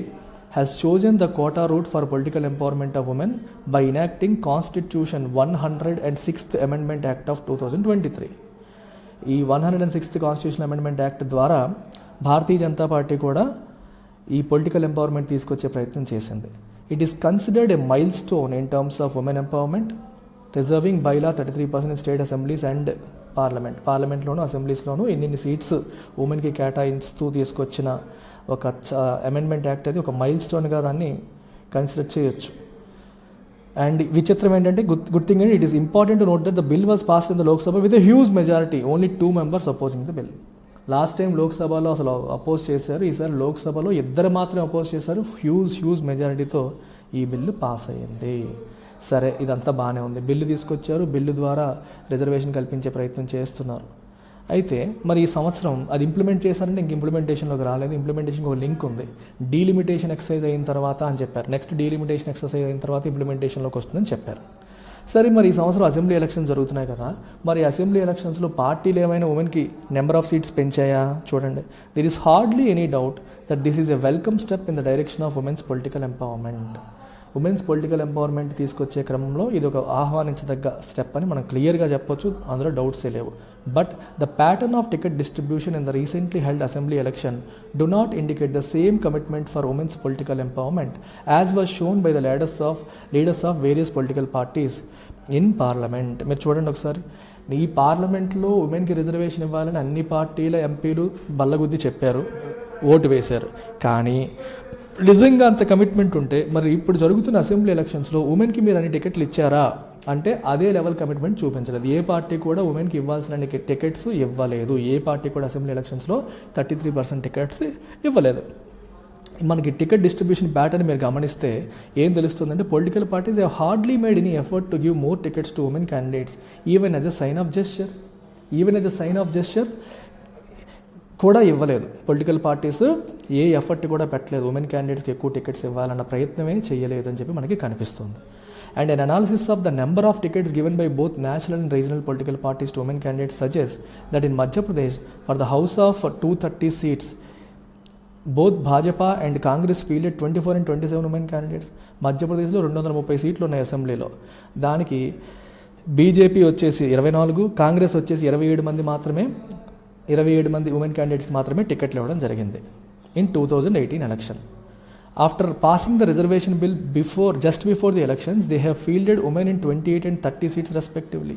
has chosen the quota route for political empowerment of women by enacting Constitution 106th Amendment Act of 2023. ఈ 106th కాన్స్టిట్యూషన్ అమెండ్మెంట్ యాక్ట్ ద్వారా భారతీయ జనతా పార్టీ కూడా ఈ పొలిటికల్ ఎంపవర్మెంట్ తీసుకొచ్చే ప్రయత్నం చేసింది. It is considered a milestone in terms of women empowerment, reserving by law 33% state assemblies and పార్లమెంట్లోను అసెంబ్లీస్లోనూ ఎన్ని సీట్స్ ఉమెన్కి కేటాయిస్తూ తీసుకొచ్చిన ఒక అమెండ్మెంట్ యాక్ట్ అది ఒక మైల్ స్టోన్గా దాన్ని కన్సిడర్ చేయొచ్చు. అండ్ విచిత్రం ఏంటంటే good thing and it is important to note that the bill was passed in the Lok Sabha with a huge majority, only 2 members opposing the bill. Last time లోక్సభలో అసలు oppose చేశారు, ఈసారి లోక్సభలో 2 మాత్రమే అపోజ్ చేశారు. హ్యూజ్ మెజారిటీతో ఈ బిల్లు పాస్ అయ్యింది. సరే, ఇదంతా బాగానే ఉంది, బిల్లు తీసుకొచ్చారు, బిల్లు ద్వారా రిజర్వేషన్ కల్పించే ప్రయత్నం చేస్తున్నారు. అయితే మరి ఈ సంవత్సరం అది ఇంప్లిమెంట్ చేశారంటే ఇంక ఇంప్లిమెంటేషన్లోకి రాలేదు. ఇంప్లిమెంటేషన్కి ఒక లింక్ ఉంది, డీలిమిటేషన్ ఎక్సర్సైజ్ అయిన తర్వాత అని చెప్పారు. నెక్స్ట్ డీలిమిటేషన్ ఎక్సర్సైజ్ అయిన తర్వాత ఇంప్లిమెంటేషన్లోకి వస్తుందని చెప్పారు. సరే, మరి ఈ సంవత్సరం అసెంబ్లీ ఎలక్షన్స్ జరుగుతున్నాయి కదా, మరి అసెంబ్లీ ఎలక్షన్స్లో పార్టీలు ఏమైనా ఉమెన్కి నెంబర్ ఆఫ్ సీట్స్ పెంచాయా? చూడండి, there is hardly any doubt that this is a welcome step in the direction of women's political empowerment. Women's political empowerment తీసుకొచ్చే క్రమంలో ఇది ఒక ఆహ్వానించదగ్గ స్టెప్ అని మనం క్లియర్గా చెప్పొచ్చు, అందులో డౌట్సే లేవు. But the pattern of ticket distribution in the recently held assembly election do not indicate the same commitment for women's political empowerment as was shown by the leaders of various political parties in parliament. మీరు చూడండి ఒకసారి, ఈ పార్లమెంట్లో ఉమెన్కి reservation ఇవ్వాలని అన్ని పార్టీల ఎంపీలు బల్లగుద్ది చెప్పారు, ఓటు వేశారు. కానీ నిజంగా అంత కమిట్మెంట్ ఉంటే మరి ఇప్పుడు జరుగుతున్న అసెంబ్లీ ఎలక్షన్స్లో ఉమెన్కి మీరు అన్ని టికెట్లు ఇచ్చారా అంటే అదే లెవెల్ కమిట్మెంట్ చూపించలేదు. ఏ పార్టీ కూడా ఉమెన్కి ఇవ్వాల్సిన టికెట్స్ ఇవ్వలేదు. ఏ పార్టీ కూడా అసెంబ్లీ ఎలక్షన్స్లో 33% టికెట్స్ ఇవ్వలేదు. మనకి టికెట్ డిస్ట్రిబ్యూషన్ ప్యాటర్న్ మీరు గమనిస్తే ఏం తెలుస్తుందంటే political parties have hardly made any effort to give more tickets to women candidates even as a sign of gesture కూడా ఇవ్వలేదు. పొలిటికల్ పార్టీస్ ఏ ఎఫర్ట్ కూడా పెట్టలేదు, ఉమెన్ క్యాండిడేట్స్కి ఎక్కువ టికెట్స్ ఇవ్వాలన్న ప్రయత్నమే చేయలేదు అని చెప్పి మనకి కనిపిస్తుంది. And an analysis of the number of tickets given by both national and regional political parties to women candidates suggests that in Madhya Pradesh, for the House of 230 seats, both Bhajapa and Congress fielded 24 and 27 women candidates. మధ్యప్రదేశ్లో 230 సీట్లు ఉన్నాయి అసెంబ్లీలో. దానికి BJP వచ్చేసి 24, కాంగ్రెస్ వచ్చేసి 27 మంది women క్యాండిడేట్స్కి మాత్రమే టికెట్లు ఇవ్వడం జరిగింది in 2018 election. After passing the reservation bill just before the elections, they have fielded women in 28 and 30 seats respectively.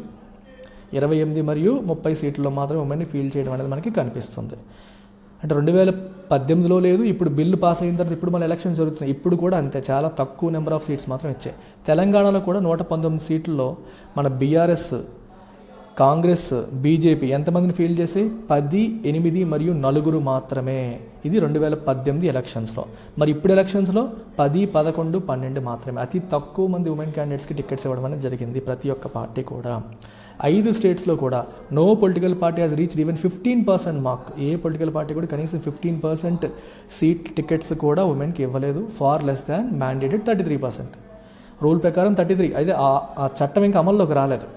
28 మరియు 30 సీట్లలో మాత్రమే ఉమెన్ని ఫీల్డ్ చేయడం అనేది మనకి కనిపిస్తుంది. అంటే 2018లో లేదు, ఇప్పుడు బిల్లు పాస్ అయిన తర్వాత ఇప్పుడు మన ఎలక్షన్స్ జరుగుతున్నాయి, ఇప్పుడు కూడా అంతే, చాలా తక్కువ నెంబర్ ఆఫ్ సీట్స్ మాత్రం ఇచ్చాయి. తెలంగాణలో కూడా 119 సీట్లలో మన బీఆర్ఎస్, కాంగ్రెస్, బీజేపీ ఎంతమందిని ఫీల్డ్ చేసి 10, 8 మరియు 4 మాత్రమే. ఇది 2018 ఎలక్షన్స్లో. మరి ఇప్పుడు ఎలక్షన్స్లో 10, 11, 12 మాత్రమే. అతి తక్కువ మంది ఉమెన్ క్యాండిడేట్స్కి టికెట్స్ ఇవ్వడం అనేది జరిగింది ప్రతి ఒక్క పార్టీ కూడా. 5 స్టేట్స్లో కూడా no political party has reached even 15% mark. ఏ పొలిటికల్ పార్టీ కూడా కనీసం 15% సీట్ టికెట్స్ కూడా ఉమెన్కి ఇవ్వలేదు, far less than mandated 33%. Rule ప్రకారం 33, అయితే ఆ చట్టం ఇంకా అమల్లోకి రాలేదు.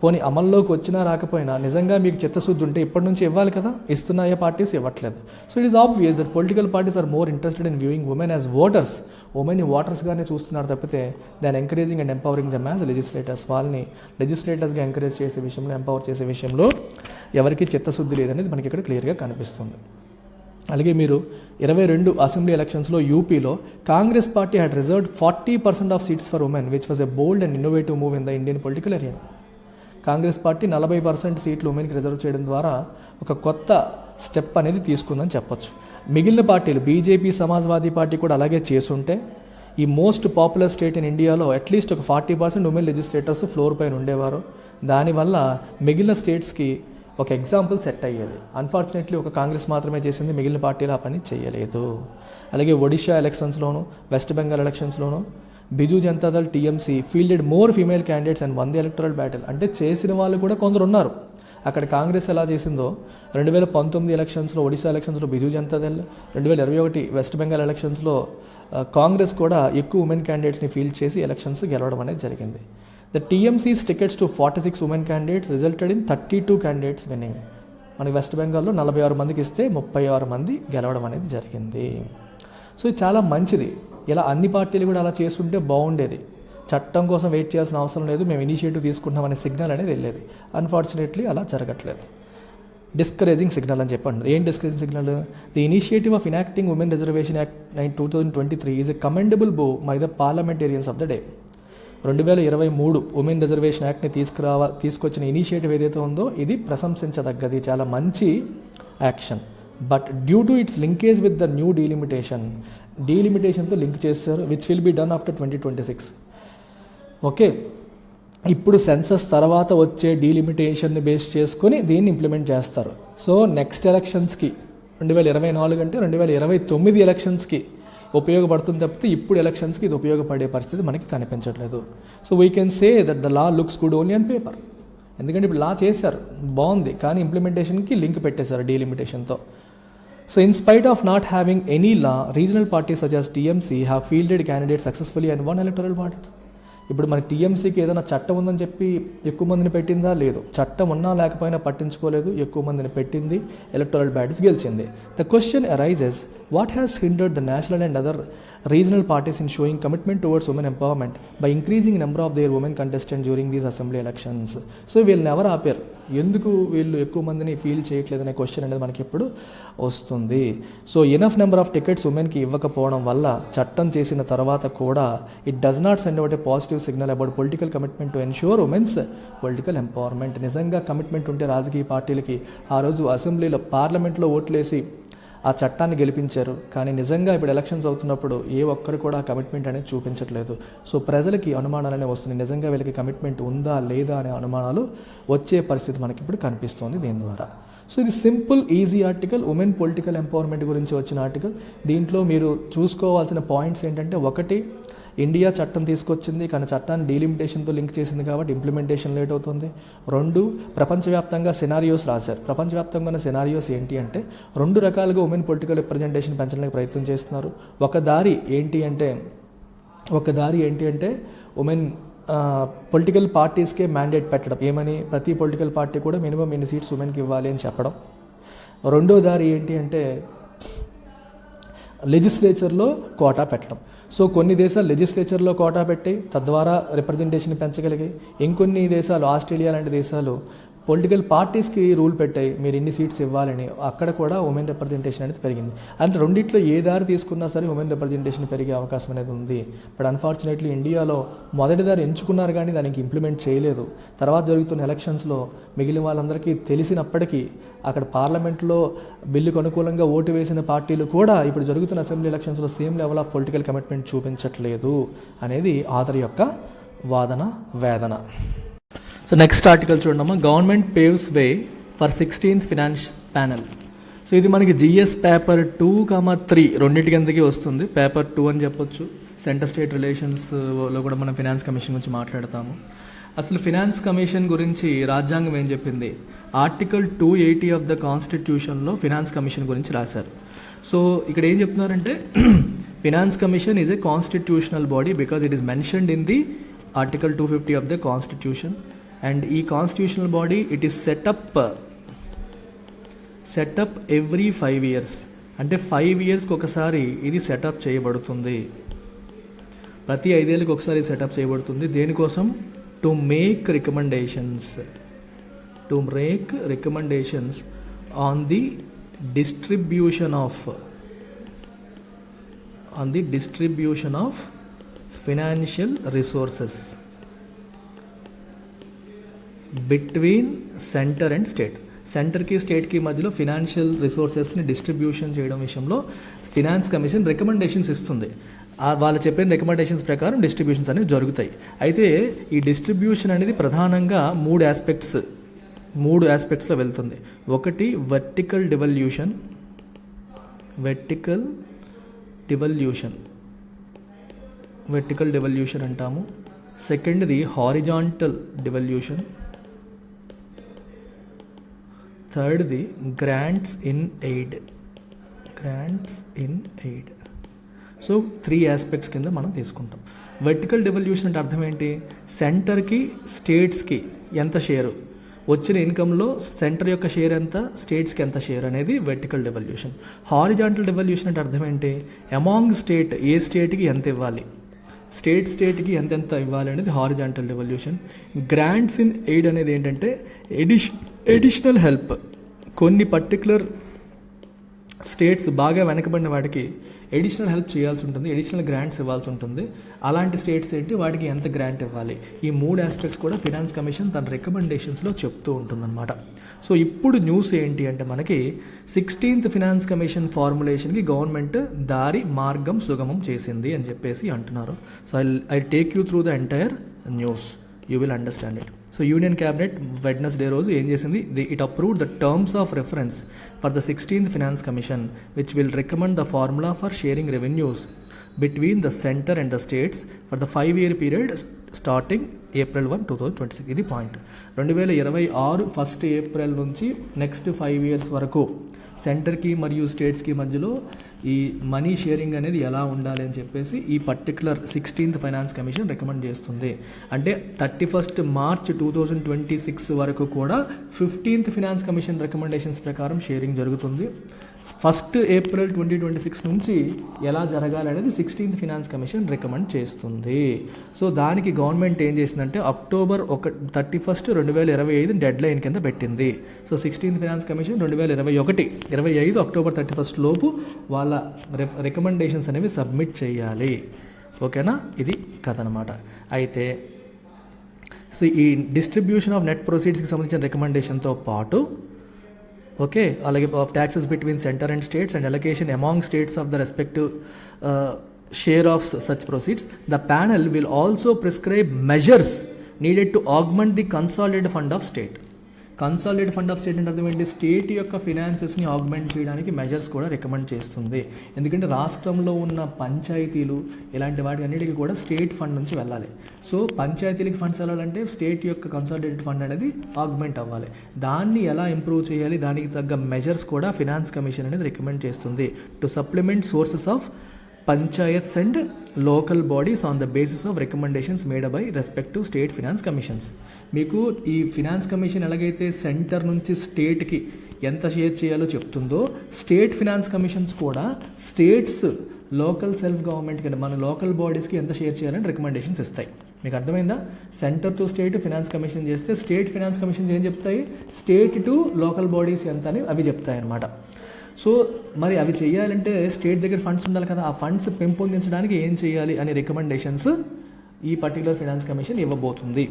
పోనీ అమల్లోకి వచ్చినా రాకపోయినా నిజంగా మీకు చిత్తశుద్ధి ఉంటే ఇప్పటి నుంచి ఇవ్వాలి కదా, ఇస్తున్నాయే పార్టీస్ ఇవ్వట్లేదు. So it is obvious that political parties are more interested in viewing women as voters. ఉమెన్ని ఓటర్స్గానే చూస్తున్నారు తప్పితే దాన్ని encouraging and empowering them as legislators. వాళ్ళని లెజిస్లేటర్స్గా ఎంకరేజ్ చేసే విషయంలో, ఎంపవర్ చేసే విషయంలో ఎవరికి చిత్తశుద్ధి లేదనేది మనకి ఇక్కడ క్లియర్గా కనిపిస్తుంది. అలాగే మీరు 22 అసెంబ్లీ ఎలక్షన్స్లో యూపీలో Congress party had reserved 40% of seats for women, which was a bold and innovative move in the Indian political area. Congress party 40% సీట్లు ఉమెన్కి రిజర్వ్ చేయడం ద్వారా ఒక కొత్త స్టెప్ అనేది తీసుకుందని చెప్పొచ్చు. మిగిలిన పార్టీలు బీజేపీ, సమాజ్వాదీ పార్టీ కూడా అలాగే చేసుంటే ఈ మోస్ట్ పాపులర్ స్టేట్ ఇన్ ఇండియాలో అట్లీస్ట్ ఒక 40% ఉమెన్ లెజిస్లేటర్స్ ఫ్లోర్ పైన ఉండేవారు. దానివల్ల మిగిలిన స్టేట్స్కి ఒక ఎగ్జాంపుల్ సెట్ అయ్యేది. అన్ఫార్చునేట్లీ ఒక కాంగ్రెస్ మాత్రమే చేసింది, మిగిలిన పార్టీలు ఆ పని చేయలేదు. అలాగే ఒడిషా ఎలక్షన్స్లోను, వెస్ట్ బెంగాల్ ఎలక్షన్స్లోను Biju Janata Dal TMC fielded more female candidates and won the electoral battle. అంటే చేసిన వాళ్ళు కూడా కొందరు ఉన్నారు. అక్కడ కాంగ్రెస్ ఎలా చేసిందో 2019 ఎలక్షన్స్లో, ఒడిశా ఎలక్షన్స్లో బిజు జనతాదళ్, 2021 వెస్ట్ బెంగాల్ ఎలక్షన్స్లో కాంగ్రెస్ కూడా ఎక్కువ ఉమెన్ క్యాండిడేట్స్ని ఫీల్డ్ చేసి ఎలక్షన్స్ గెలవడం అనేది జరిగింది. The TMCs tickets to 46 women candidates resulted in 32 candidates winnowing. మనకి వెస్ట్ బెంగాల్లో 46 మందికి ఇస్తే 36 మంది గెలవడం అనేది జరిగింది. సో ఇది చాలా మంచిది. ఇలా అన్ని పార్టీలు కూడా అలా చేస్తుంటే బాగుండేది. చట్టం కోసం వెయిట్ చేయాల్సిన అవసరం లేదు, మేము ఇనిషియేటివ్ తీసుకుంటామనే సిగ్నల్ అనేది వెళ్ళేది. అన్ఫార్చునేట్లీ అలా జరగట్లేదు. డిస్కరేజింగ్ సిగ్నల్ అని చెప్పండి. ఏం discouraging signal? The initiative of enacting women reservation act 2023 is a commendable move by the parliamentarians of the day. 2023 women reservation యాక్ట్ని తీసుకొచ్చిన ఇనిషియేటివ్ ఏదైతే ఉందో ఇది ప్రశంసించదగ్గది, చాలా మంచి action. But due to its linkage with the new డీలిమిటేషన్తో link చేస్తారు, which will be done after 2026. Okay, ఇప్పుడు సెన్సస్ తర్వాత వచ్చే డీలిమిటేషన్ని బేస్ చేసుకొని దీన్ని ఇంప్లిమెంట్ చేస్తారు. సో నెక్స్ట్ ఎలక్షన్స్కి 2024 అంటే 2029 ఎలక్షన్స్కి ఉపయోగపడుతుంది తప్పితే ఇప్పుడు ఎలక్షన్స్కి ఇది ఉపయోగపడే పరిస్థితి మనకి కనిపించట్లేదు. So we can say that the law looks good only on paper. ఎందుకంటే ఇప్పుడు లా చేశారు, బాగుంది, కానీ ఇంప్లిమెంటేషన్కి లింక్ పెట్టేశారు డీలిమిటేషన్తో. So in spite of not having any law, regional parties such as TMC have fielded candidates successfully and won electoral votes. ఇప్పుడు మన టీఎంసీకి ఏదైనా చట్టం ఉందని చెప్పి ఎక్కువ మందిని పెట్టిందా? లేదు. చట్టం ఉన్నా లేకపోయినా పట్టించుకోలేదు, ఎక్కువ మందిని పెట్టింది, ఎలక్టరల్ బ్యాటిల్స్ గెలిచింది. The question arises, what has hindered the national and other regional parties in showing commitment towards women empowerment by increasing number of their women contestant during these assembly elections? So వీళ్ళని ఎవరు ఆపారు? ఎందుకు వీళ్ళు ఎక్కువ మందిని feel చేయట్లేదనే question అనేది మనకి ఇప్పుడు వస్తుంది. So enough number of tickets ఉమెన్కి ఇవ్వకపోవడం వల్ల చట్టం చేసిన తర్వాత కూడా it does not send out A positive signal about political commitment to ensure women's political empowerment. నిజంగా కమిట్మెంట్ ఉంటే రాజకీయ పార్టీలకి ఆ రోజు అసెంబ్లీలో, పార్లమెంట్లో ఓట్లేసి ఆ చట్టాన్ని గెలిపించారు. కానీ నిజంగా ఇప్పుడు ఎలక్షన్స్ అవుతున్నప్పుడు ఏ ఒక్కరు కూడా ఆ కమిట్మెంట్ అనేది చూపించట్లేదు. సో ప్రజలకి అనుమానాలనే వస్తున్నాయి, నిజంగా వీళ్ళకి కమిట్మెంట్ ఉందా లేదా అనే అనుమానాలు వచ్చే పరిస్థితి మనకి ఇప్పుడు కనిపిస్తోంది దీని ద్వారా. సో ఇది simple easy article, women political empowerment గురించి వచ్చిన ఆర్టికల్. దీంట్లో మీరు చూసుకోవాల్సిన పాయింట్స్ ఏంటంటే, ఒకటి, ఇండియా చట్టం తీసుకొచ్చింది కానీ చట్టాన్ని డీలిమిటేషన్తో లింక్ చేసింది కాబట్టి ఇంప్లిమెంటేషన్ లేట్ అవుతుంది. 2, ప్రపంచవ్యాప్తంగా సినారియోస్ రాశారు. ప్రపంచవ్యాప్తంగా ఉన్న సినారియోస్ ఏంటి అంటే, 2 రకాలుగా ఉమెన్ పొలిటికల్ రిప్రజెంటేషన్ పెంచడానికి ప్రయత్నం చేస్తున్నారు. ఒక దారి ఏంటి అంటే ఉమెన్ పొలిటికల్ పార్టీస్కే మ్యాండేట్ పెట్టడం. ఏమని? ప్రతి పొలిటికల్ పార్టీ కూడా మినిమం ఎన్ని సీట్స్ ఉమెన్కి ఇవ్వాలి అని చెప్పడం. రెండో దారి ఏంటి అంటే లెజిస్లేచర్లో కోటా పెట్టడం. సో కొన్ని దేశాలు లెజిస్లేచర్లో కోటా పెట్టి తద్వారా రిప్రజెంటేషన్ పెంచగలిగాయి. ఇంకొన్ని దేశాలు, ఆస్ట్రేలియా లాంటి దేశాలు పొలిటికల్ పార్టీస్కి రూల్ పెట్టాయి, మీరు ఇన్ని సీట్స్ ఇవ్వాలని. అక్కడ కూడా ఉమెన్ రిప్రజెంటేషన్ అనేది పెరిగింది. అంటే రెండిట్లో ఏ దారి తీసుకున్నా సరే ఉమెన్ రిప్రజెంటేషన్ పెరిగే అవకాశం అనేది ఉంది. బట్ అన్ఫార్చునేట్లీ ఇండియాలో మొదటి దారి ఎంచుకున్నారు కానీ దానికి ఇంప్లిమెంట్ చేయలేదు. తర్వాత జరుగుతున్న ఎలక్షన్స్లో మిగిలిన వాళ్ళందరికీ తెలిసినప్పటికీ అక్కడ పార్లమెంట్లో బిల్లుకు అనుకూలంగా ఓటు వేసిన పార్టీలు కూడా ఇప్పుడు జరుగుతున్న అసెంబ్లీ ఎలక్షన్స్లో same level of political commitment చూపించట్లేదు అనేది ఆథర్ యొక్క వాదన వేదన. సో నెక్స్ట్ ఆర్టికల్ చూడమ్మా, government paves way for 16th finance panel. So ఇది మనకి జిఎస్ పేపర్ 2, 3 రెండింటి కిందకి వస్తుంది. పేపర్ 2 అని చెప్పొచ్చు. సెంటర్ స్టేట్ రిలేషన్స్లో కూడా మనం ఫినాన్స్ కమిషన్ గురించి మాట్లాడతాము. అసలు ఫినాన్స్ కమిషన్ గురించి రాజ్యాంగం ఏం చెప్పింది? ఆర్టికల్ 280 ఆఫ్ ద కాన్స్టిట్యూషన్లో ఫినాన్స్ కమిషన్ గురించి రాశారు. సో ఇక్కడ ఏం చెప్తున్నారంటే, finance commission is a constitutional body because it is mentioned in the article 250 of the constitution. And ఈ constitutional body it is set up every 5 years. అంటే 5 yearsకి ఒకసారి ఇది సెటప్ చేయబడుతుంది. ప్రతి 5 ఏళ్ళకి ఒకసారి సెటప్ చేయబడుతుంది. దేనికోసం? To make recommendations on the distribution of financial resources between centre and state. సెంటర్కి స్టేట్కి మధ్యలో ఫినాన్షియల్ రిసోర్సెస్ని డిస్ట్రిబ్యూషన్ చేయడం విషయంలో ఫినాన్స్ కమిషన్ రికమెండేషన్స్ ఇస్తుంది. వాళ్ళు చెప్పిన రికమెండేషన్స్ ప్రకారం డిస్ట్రిబ్యూషన్స్ అనేవి జరుగుతాయి. అయితే ఈ డిస్ట్రిబ్యూషన్ అనేది ప్రధానంగా 3 ఆస్పెక్ట్స్లో వెళ్తుంది. ఒకటి వర్టికల్ డివల్యూషన్ అంటాము. సెకండ్ది హారిజాంటల్ డివల్యూషన్. థర్డ్ది grants in aid. So 3 aspects కింద మనం తీసుకుంటాం. వర్టికల్ డివల్యూషన్ అంటే అర్థం ఏంటి? సెంటర్కి స్టేట్స్కి ఎంత షేరు, వచ్చిన ఇన్కంలో సెంటర్ యొక్క షేర్ ఎంత, స్టేట్స్కి ఎంత షేర్ అనేది వర్టికల్ డివల్యూషన్. హారిజాంటల్ డివల్యూషన్ అంటే అర్థం ఏంటి? అమాంగ్ స్టేట్, ఏ స్టేట్కి ఎంత ఇవ్వాలి, స్టేట్కి ఎంతెంత ఇవ్వాలి అనేది horizontal devolution. Grants in aid అనేది ఏంటంటే ఎడిషనల్ హెల్ప్. కొన్ని పర్టికులర్ స్టేట్స్ బాగా వెనకబడిన వాటికి ఎడిషనల్ హెల్ప్ చేయాల్సి ఉంటుంది, ఎడిషనల్ గ్రాంట్స్ ఇవ్వాల్సి ఉంటుంది. అలాంటి స్టేట్స్ ఏంటి, వాటికి ఎంత గ్రాంట్ ఇవ్వాలి, ఈ 3 ఆస్పెక్ట్స్ కూడా ఫినాన్స్ కమిషన్ తన రికమెండేషన్స్లో చెప్తూ ఉంటుందన్నమాట. సో ఇప్పుడు న్యూస్ ఏంటి అంటే, మనకి 16th ఫినాన్స్ కమిషన్ ఫార్ములేషన్కి గవర్నమెంట్ మార్గం సుగమం చేసింది అని చెప్పేసి అంటున్నారు. So I take you through the entire news, you will understand it. So union cabinet Wednesday రోజు ఏం చేసింది? It approved the terms of reference for the 16th finance commission which will recommend the formula for sharing revenues between the centre and the states for the 5-year period starting April 1, 2026. ఇది point. 2026 1st April నుంచి next 5 years వరకు సెంటర్కి మరియు స్టేట్స్కి మధ్యలో ఈ money sharing అనేది ఎలా ఉండాలి అని చెప్పేసి ఈ particular 16th finance commission recommend చేస్తుంది. అంటే 31st March 2026 వరకు కూడా 15th ఫినాన్స్ కమిషన్ రికమెండేషన్స్ ప్రకారం షేరింగ్ జరుగుతుంది. 1st April 2026 నుంచి ఎలా జరగాలి అనేది 16th ఫినాన్స్ కమిషన్ రికమెండ్ చేస్తుంది. సో దానికి గవర్నమెంట్ ఏం చేసిందంటే October 31, 2025 డెడ్ లైన్ కింద పెట్టింది. So 16th finance commission 2025 October 31 లోపు వాళ్ళ రికమెండేషన్స్ అనేవి సబ్మిట్ చేయాలి. ఓకేనా? ఇది కథ అనమాట. అయితే సో ఈ డిస్ట్రిబ్యూషన్ ఆఫ్ నెట్ ప్రొసీడ్స్కి సంబంధించిన రికమెండేషన్తో పాటు ఓకే, అలాగే of taxes between centre and states and allocation among states of the respective share of such proceeds. The panel will also prescribe measures needed to augment the consolidated fund of state. Consolidate fund of state అంటే అర్థం ఏంటి? State యొక్క ఫినాన్సెస్ని augment చేయడానికి measures కూడా recommend చేస్తుంది. ఎందుకంటే రాష్ట్రంలో ఉన్న పంచాయతీలు ఇలాంటి వాటి అన్నిటికీ కూడా స్టేట్ ఫండ్ నుంచి వెళ్ళాలి. సో పంచాయతీలకి ఫండ్స్ వెళ్ళాలంటే స్టేట్ యొక్క కన్సాలిడేటెడ్ ఫండ్ అనేది ఆగ్మెంట్ అవ్వాలి. దాన్ని ఎలా ఇంప్రూవ్ చేయాలి, దానికి తగ్గ మెజర్స్ కూడా ఫినాన్స్ కమిషన్ అనేది రికమెండ్ చేస్తుంది. To supplement sources of panchayats and local bodies on the basis of recommendations made by respective state finance commissions. మీకు ఈ ఫినాన్స్ కమిషన్ ఎలాగైతే సెంటర్ నుంచి స్టేట్కి ఎంత షేర్ చేయాలో చెప్తుందో, స్టేట్ ఫినాన్స్ కమిషన్స్ కూడా స్టేట్స్ లోకల్ సెల్ఫ్ గవర్నమెంట్కి అంటే మన లోకల్ బాడీస్కి ఎంత షేర్ చేయాలని రికమెండేషన్స్ ఇస్తాయి. మీకు అర్థమైందా? Centre to state finance commission చేస్తే స్టేట్ ఫినాన్స్ కమిషన్స్ ఏం చెప్తాయి? స్టేట్ టు లోకల్ బాడీస్ ఎంత అని అవి చెప్తాయి అన్నమాట. సో మరి అవి చేయాలంటే స్టేట్ దగ్గర ఫండ్స్ ఉండాలి కదా, ఆ ఫండ్స్ పెంపొందించడానికి ఏం చేయాలి అనే రికమెండేషన్స్ ఈ పర్టికులర్ ఫినాన్స్ కమిషన్ ఇవ్వబోతుంది.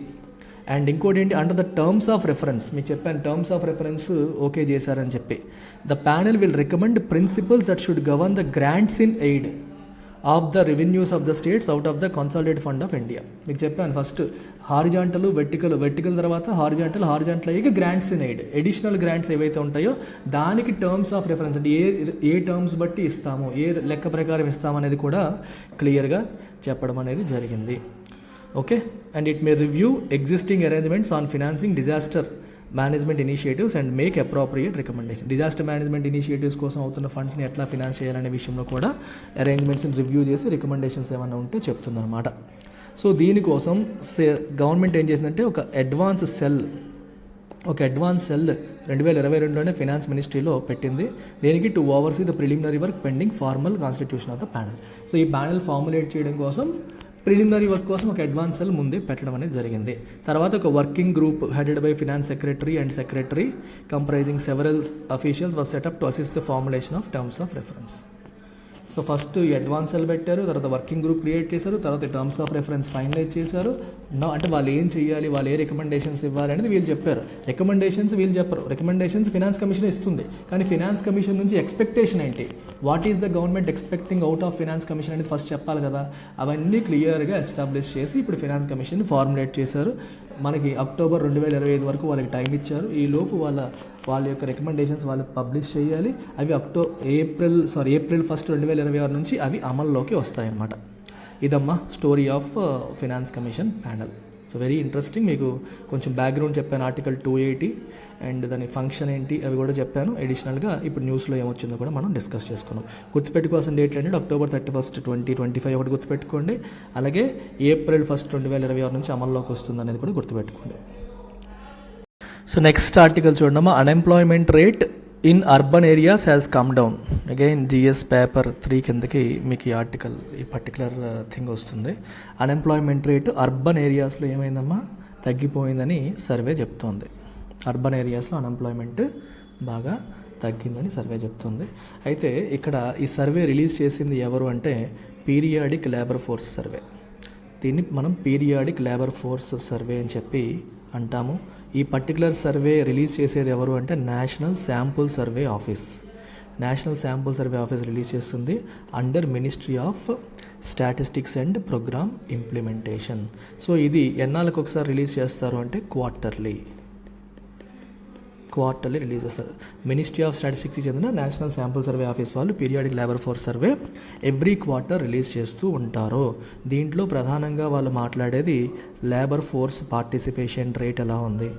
అండ్ ఇంకోటి ఏంటి, under the terms of reference, మీకు చెప్పాను టర్మ్స్ ఆఫ్ రెఫరెన్స్ ఓకే చేశారని చెప్పి. The panel will recommend principles that should govern the grants in aid of the revenues of the states out of the consolidated fund of India. మీకు చెప్పాను first horizontal vertical తర్వాత horizontal అయ్యాక grants in aid, additional grants ఏవైతే ఉంటాయో దానికి terms of reference అంటే ఏ terms బట్టి ఇస్తాము, ఏ లెక్క ప్రకారం ఇస్తాము అనేది కూడా క్లియర్గా చెప్పడం అనేది జరిగింది. Okay, and it may review existing arrangements on financing disaster management initiatives and make appropriate recommendation. Disaster management initiatives కోసం అవుతున్న ఫండ్స్ని ఎట్లా ఫినాన్స్ చేయాలనే విషయంలో కూడా అరేంజ్మెంట్స్ని రివ్యూ చేసి రికమెండేషన్స్ ఏమైనా ఉంటే చెప్తుందన్నమాట. సో దీనికోసం గవర్నమెంట్ ఏం చేసిందంటే ఒక అడ్వాన్స్ సెల్ 2022లోనే ఫినాన్స్ మినిస్ట్రీలో పెట్టింది. దేనికి? To overseas the preliminary work pending formal constitution of the panel. So ఈ ప్యానల్ ఫార్ములేట్ చేయడం కోసం ప్రిలిమినరీ వర్క్ కోసం ఒక అడ్వాన్స్ సెల్ ముందే పెట్టడం అనేది జరిగింది. తర్వాత ఒక working group headed by finance secretary and secretary comprising several officials was setup to assist the formulation of terms of reference. So first ఈ అడ్వాన్స్ సెల్ పెట్టారు, తర్వాత వర్కింగ్ గ్రూప్ క్రియేట్ చేశారు, తర్వాత టర్మ్స్ ఆఫ్ రెఫరెన్స్ ఫైనలైజ్ చేశారు. అంటే వాళ్ళు ఏం చేయాలి, వాళ్ళు ఏ రికమెండేషన్స్ ఇవ్వాలి అనేది వీళ్ళు చెప్పారు. రికమెండేషన్స్ వీళ్ళు చెప్పరు, రికమెండేషన్స్ ఫినాన్స్ కమిషన్ ఇస్తుంది. కానీ ఫినాన్స్ కమిషన్ నుంచి ఎక్స్పెక్టేషన్ ఏంటి, what is the government expecting out of finance commission అనేది ఫస్ట్ చెప్పాలి కదా. అవన్నీ క్లియర్గా ఎస్టాబ్లిష్ చేసి ఇప్పుడు ఫినాన్స్ కమిషన్ ఫార్ములేట్ చేశారు. మనకి అక్టోబర్ 2025 వరకు వాళ్ళకి టైం ఇచ్చారు. ఈ లోపు వాళ్ళ యొక్క రికమెండేషన్స్ వాళ్ళు పబ్లిష్ చేయాలి. అవి ఏప్రిల్ 1, 2026 నుంచి అవి అమల్లోకి వస్తాయన్నమాట. ఇదమ్మా story of finance commission panel. So very interesting. మీకు కొంచెం బ్యాక్గ్రౌండ్ చెప్పాను, ఆర్టికల్ 280 అండ్ దాని ఫంక్షన్ ఏంటి అవి కూడా చెప్పాను. అడిషనల్గా ఇప్పుడు న్యూస్లో ఏమొచ్చిందో కూడా మనం డిస్కస్ చేసుకున్నాం. గుర్తుపెట్టుకోవాల్సిన డేట్లు అంటే అక్టోబర్ 31, 2025 ఒకటి గుర్తుపెట్టుకోండి. అలాగే ఏప్రిల్ 1, 2026 నుంచి అమల్లోకి వస్తుంది అనేది కూడా గుర్తుపెట్టుకోండి. సో నెక్స్ట్ ఆర్టికల్ చూడమ్మా, unemployment rate in urban areas has come down. Again GS paper 3 కిందకి మీకు ఈ ఆర్టికల్ ఈ పర్టికులర్ థింగ్ వస్తుంది. అన్ఎంప్లాయ్మెంట్ రేట్ అర్బన్ ఏరియాస్లో ఏమైందమ్మా, తగ్గిపోయిందని సర్వే చెప్తోంది. అర్బన్ ఏరియాస్లో అన్ఎంప్లాయ్మెంట్ బాగా తగ్గిందని సర్వే చెప్తుంది. అయితే ఇక్కడ ఈ సర్వే రిలీజ్ చేసింది ఎవరు అంటే పీరియాడిక్ లేబర్ ఫోర్స్ సర్వే. దీన్ని మనం పీరియాడిక్ లేబర్ ఫోర్స్ సర్వే అని చెప్పి అంటాము. ఈ పర్టికులర్ సర్వే రిలీజ్ చేసేది ఎవరు అంటే National Sample Survey Office. National Sample Survey Office release చేస్తుంది under Ministry of Statistics and Programme Implementation. So ఇది ఎన్నాళ్ళకి ఒకసారి రిలీజ్ చేస్తారు అంటే క్వార్టర్లీ రిలీజ్ చేస్తారు. మినిస్ట్రీ ఆఫ్ స్టాటిస్టిక్స్కి చెందిన నేషనల్ శాంపుల్ సర్వే ఆఫీస్ వాళ్ళు periodic labour force survey every quarter release చేస్తూ ఉంటారు. దీంట్లో ప్రధానంగా వాళ్ళు మాట్లాడేది లేబర్ ఫోర్స్ పార్టిసిపేషన్ రేట్ ఎలా ఉంది,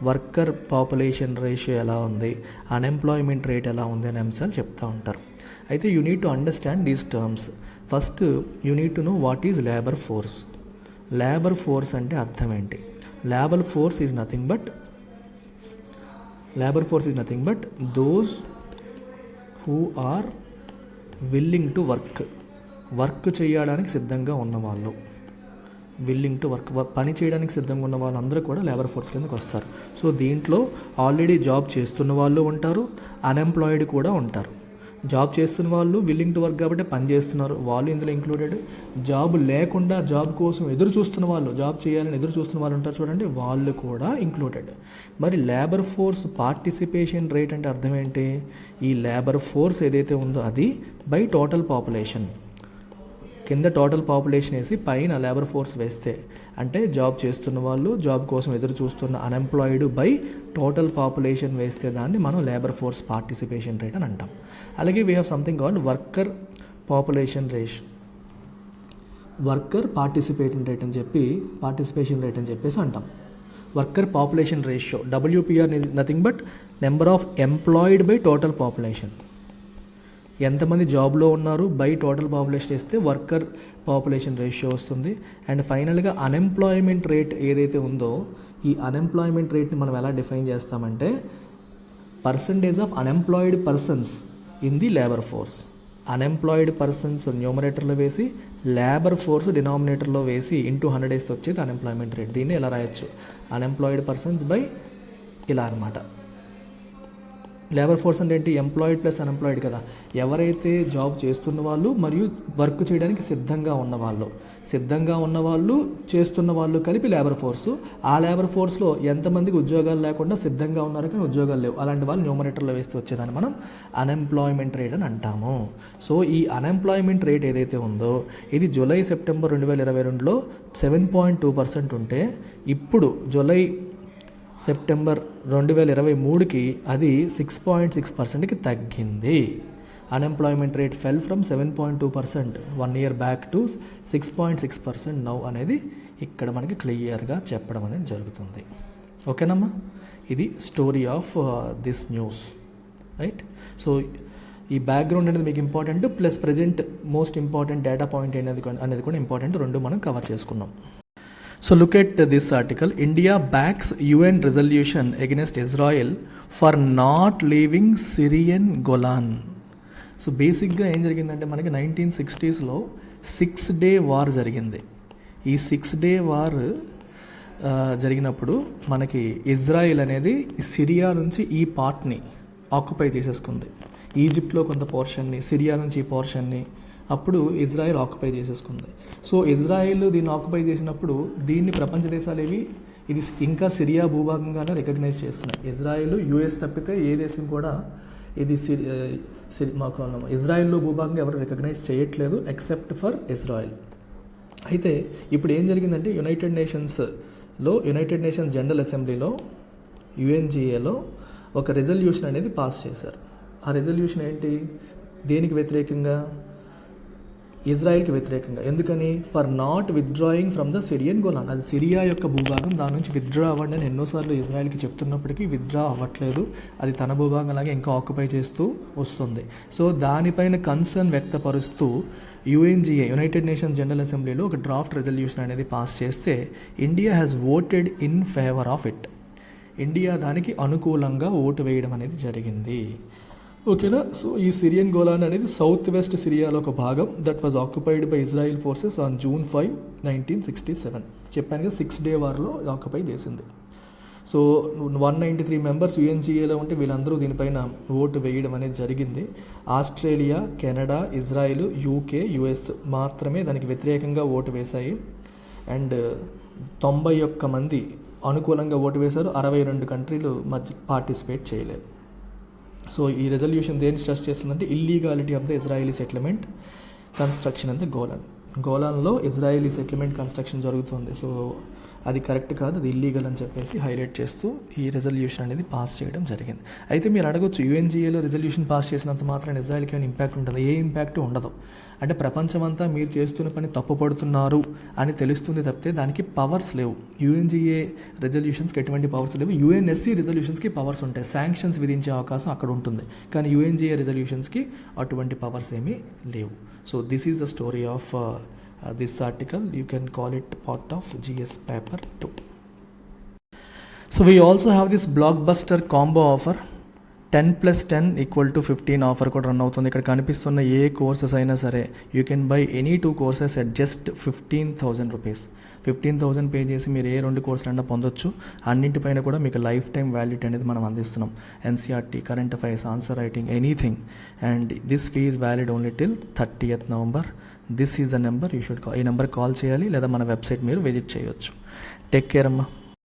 వర్కర్ పాపులేషన్ రేషియో ఎలా ఉంది, అన్ఎంప్లాయ్మెంట్ రేట్ ఎలా ఉంది అనే అంశాలు చెప్తూ ఉంటారు. అయితే you need to understand these terms. First you need to know what is labour force. Labour force అంటే అర్థం ఏంటి? Labour force is nothing but those who are willing to work చేయడానికి సిద్ధంగా ఉన్నవాళ్ళు, పని చేయడానికి సిద్ధంగా ఉన్న వాళ్ళందరూ కూడా లేబర్ ఫోర్స్ కిందకి వస్తారు. సో దీంట్లో ఆల్రెడీ జాబ్ చేస్తున్న వాళ్ళు ఉంటారు, అన్ఎంప్లాయిడ్ కూడా ఉంటారు. జాబ్ చేస్తున్న వాళ్ళు విల్లింగ్ టు వర్క్ కాబట్టి పని చేస్తున్నారు, వాళ్ళు ఇందులో ఇంక్లూడెడ్. జాబ్ లేకుండా జాబ్ కోసం ఎదురు చూస్తున్న వాళ్ళు, జాబ్ చేయాలని ఎదురు చూస్తున్న వాళ్ళు ఉంటారు చూడండి, వాళ్ళు కూడా ఇంక్లూడెడ్. మరి లేబర్ ఫోర్స్ పార్టిసిపేషన్ రేట్ అంటే అర్థం ఏంటి? ఈ లేబర్ ఫోర్స్ ఏదైతే ఉందో అది బై టోటల్ పాపులేషన్. కింద టోటల్ పాపులేషన్ వేసి పైన లేబర్ ఫోర్స్ వేస్తే, అంటే జాబ్ చేస్తున్న వాళ్ళు, జాబ్ కోసం ఎదురు చూస్తున్న అన్ఎంప్లాయిడ్ బై టోటల్ పాపులేషన్ వేస్తే దాన్ని మనం లేబర్ ఫోర్స్ పార్టిసిపేషన్ రేట్ అని అంటాం. అలాగే we have something called worker population ratio, worker participation rate అని చెప్పేసి అంటాం. Worker population ratio, WPR is nothing but number of employed by total population. ఎంతమంది జాబ్లో ఉన్నారు బై టోటల్ పాపులేషన్ వేస్తే వర్కర్ పాపులేషన్ రేషియో వస్తుంది. అండ్ ఫైనల్గా అన్ఎంప్లాయ్మెంట్ రేట్ ఏదైతే ఉందో, ఈ అన్ఎంప్లాయ్మెంట్ రేట్ని మనం ఎలా డిఫైన్ చేస్తామంటే percentage of unemployed persons in the labour force. Unemployed persons న్యూమరేటర్లో వేసి లేబర్ ఫోర్స్ డినామినేటర్లో వేసి ఇంటూ 100 వేస్తే వచ్చేది అన్ఎంప్లాయ్మెంట్ రేట్. దీన్ని ఎలా రాయొచ్చు? అన్ఎంప్లాయిడ్ పర్సన్స్ బై ఇలా అనమాట. లేబర్ ఫోర్స్ అంటే ఏంటి? ఎంప్లాయిడ్ ప్లస్ అన్ఎంప్లాయిడ్ కదా. ఎవరైతే జాబ్ చేస్తున్న వాళ్ళు మరియు వర్క్ చేయడానికి సిద్ధంగా ఉన్నవాళ్ళు చేస్తున్న వాళ్ళు కలిపి లేబర్ ఫోర్సు. ఆ లేబర్ ఫోర్స్లో ఎంతమందికి ఉద్యోగాలు లేకుండా సిద్ధంగా ఉన్నారు కానీ ఉద్యోగాలు లేవు, అలాంటి వాళ్ళు న్యూమరేటర్లో వేస్తే వచ్చేదాన్ని మనం అన్ఎంప్లాయ్మెంట్ రేట్ అని అంటాము. సో ఈ అన్ఎంప్లాయ్మెంట్ రేట్ ఏదైతే ఉందో ఇది జూలై సెప్టెంబర్ 2022లో 7.2% ఉంటే ఇప్పుడు జూలై సెప్టెంబర్ 2023కి అది 6.6%కి తగ్గింది. Unemployment rate fell from 7.2% 1 year back to 6.6% now అనేది ఇక్కడ మనకి క్లియర్గా చెప్పడం అనేది జరుగుతుంది. ఓకేనమ్మా, ఇది story of this news, right? So ఈ బ్యాక్గ్రౌండ్ అనేది మీకు important, plus present most important data point అనేది కూడా ఇంపార్టెంట్. రెండు మనం కవర్ చేసుకున్నాం. So look at this article. India backs UN resolution against Israel for not leaving Syrian Golan. So బేసిక్గా ఏం జరిగిందంటే మనకి 1960sలో 6-day వార్ జరిగింది. ఈ 6-day వార్ జరిగినప్పుడు మనకి ఇజ్రాయిల్ అనేది సిరియా నుంచి ఈ పార్ట్ని ఆక్యుపై చేసేసుకుంది. ఈజిప్ట్లో కొంత పోర్షన్ని, సిరియా నుంచి ఈ పోర్షన్ని అప్పుడు ఇజ్రాయెల్ ఆక్యుపై చేసేసుకుంది. సో ఇజ్రాయెల్ దీన్ని ఆక్యుపై చేసినప్పుడు దీన్ని ప్రపంచ దేశాలు ఇది ఇంకా సిరియా భూభాగంగానే రికగ్నైజ్ చేస్తున్నాయి. ఇజ్రాయెల్, US తప్పితే ఏ దేశం కూడా ఇది ఇజ్రాయెల్లో భూభాగంగా ఎవరు రికగ్నైజ్ చేయట్లేదు ఎక్సెప్ట్ ఫర్ ఇజ్రాయెల్. అయితే ఇప్పుడు ఏం జరిగిందంటే యునైటెడ్ నేషన్స్ జనరల్ అసెంబ్లీలో UNGAలో ఒక రెజల్యూషన్ అనేది పాస్ చేశారు. ఆ రెజల్యూషన్ ఏంటి? దేనికి వ్యతిరేకంగా? ఇజ్రాయెల్కి వ్యతిరేకంగా. ఎందుకని? For not withdrawing from the Syrian Golan. అది సిరియా యొక్క భూభాగం, దాని నుంచి విత్డ్రా అవ్వండి అని ఎన్నోసార్లు ఇజ్రాయెల్కి చెప్తున్నప్పటికీ విత్డ్రా అవ్వట్లేదు. అది తన భూభాగం అలాగే ఇంకా ఆక్యుపై చేస్తూ వస్తుంది. సో దానిపైన కన్సర్న్ వ్యక్తపరుస్తూ UNGA యునైటెడ్ నేషన్స్ జనరల్ అసెంబ్లీలో ఒక డ్రాఫ్ట్ రెజల్యూషన్ అనేది పాస్ చేస్తే India has voted in favour of it. India దానికి అనుకూలంగా ఓటు వేయడం అనేది జరిగింది. ఓకేనా? సో ఈ సిరియన్ గోలాన్ అనేది సౌత్ వెస్ట్ సిరియాలో ఒక భాగం that was occupied by Israel forces on June 5, 1967. చెప్పాను కదా, 6-day వార్లో ఆక్యుపై చేసింది. సో 193 మెంబర్స్ UNGAలో ఉంటే వీళ్ళందరూ దీనిపైన ఓటు వేయడం అనేది జరిగింది. Australia, Canada, Israel, UK, US మాత్రమే దానికి వ్యతిరేకంగా ఓటు వేశాయి. అండ్ 91 మంది అనుకూలంగా ఓటు వేశారు. 62 కంట్రీలు పార్టిసిపేట్ చేయలేదు. సో ఈ రెజల్యూషన్ దేన్ని స్ట్రెస్ చేస్తుందంటే illegality of the Israeli settlement construction and గోలాన్లో ఇజ్రాయలీ సెటిల్మెంట్ కన్స్ట్రక్షన్ జరుగుతుంది. సో అది కరెక్ట్ కాదు, అది ఇల్లీగల్ అని చెప్పేసి హైలైట్ చేస్తూ ఈ రెజల్యూషన్ అనేది పాస్ చేయడం జరిగింది. అయితే మీరు అడగొచ్చు, UNGAలో రెజల్యూషన్ పాస్ చేసినంత మాత్రం ఇజ్రాయెల్కి ఏమైనా ఇంపాక్ట్ ఉంటుందా? ఏ ఇంపాక్ట్ ఉండదు. అంటే ప్రపంచమంతా మీరు చేస్తున్న పని తప్పుపడుతున్నారు అని తెలుస్తుంది తప్పితే దానికి పవర్స్ లేవు. UNGA రెజల్యూషన్స్కి ఎటువంటి పవర్స్ లేవు. UNSC రెజల్యూషన్స్కి పవర్స్ ఉంటాయి, శాంక్షన్స్ విధించే అవకాశం అక్కడ ఉంటుంది. కానీ UNGA రెజల్యూషన్స్కి అటువంటి పవర్స్ ఏమీ లేవు. So this is the story of this article. You can call it part of GS paper 2. So we also have this blockbuster combo offer 10+10 = 15 offer కూడా రన్ అవుతుంది. ఇక్కడ కనిపిస్తున్న ఏ కోర్సెస్ అయినా సరే you can buy any 2 courses at just 15,000 rupees. 15,000 pay చేసి మీరు ఏ 2 కోర్సులు అయినా పొందొచ్చు. అన్నింటిపైన కూడా మీకు లైఫ్ టైం వ్యాలిడిటీ అనేది మనం అందిస్తున్నాం. NCERT, current affairs, answer writing, anything. And this fee is valid only till 30th November. This is the number you should call. ఈ నెంబర్ కాల్ చేయాలి లేదా మన వెబ్సైట్ మీరు విజిట్ చేయొచ్చు. టేక్ కేర్ అమ్మా.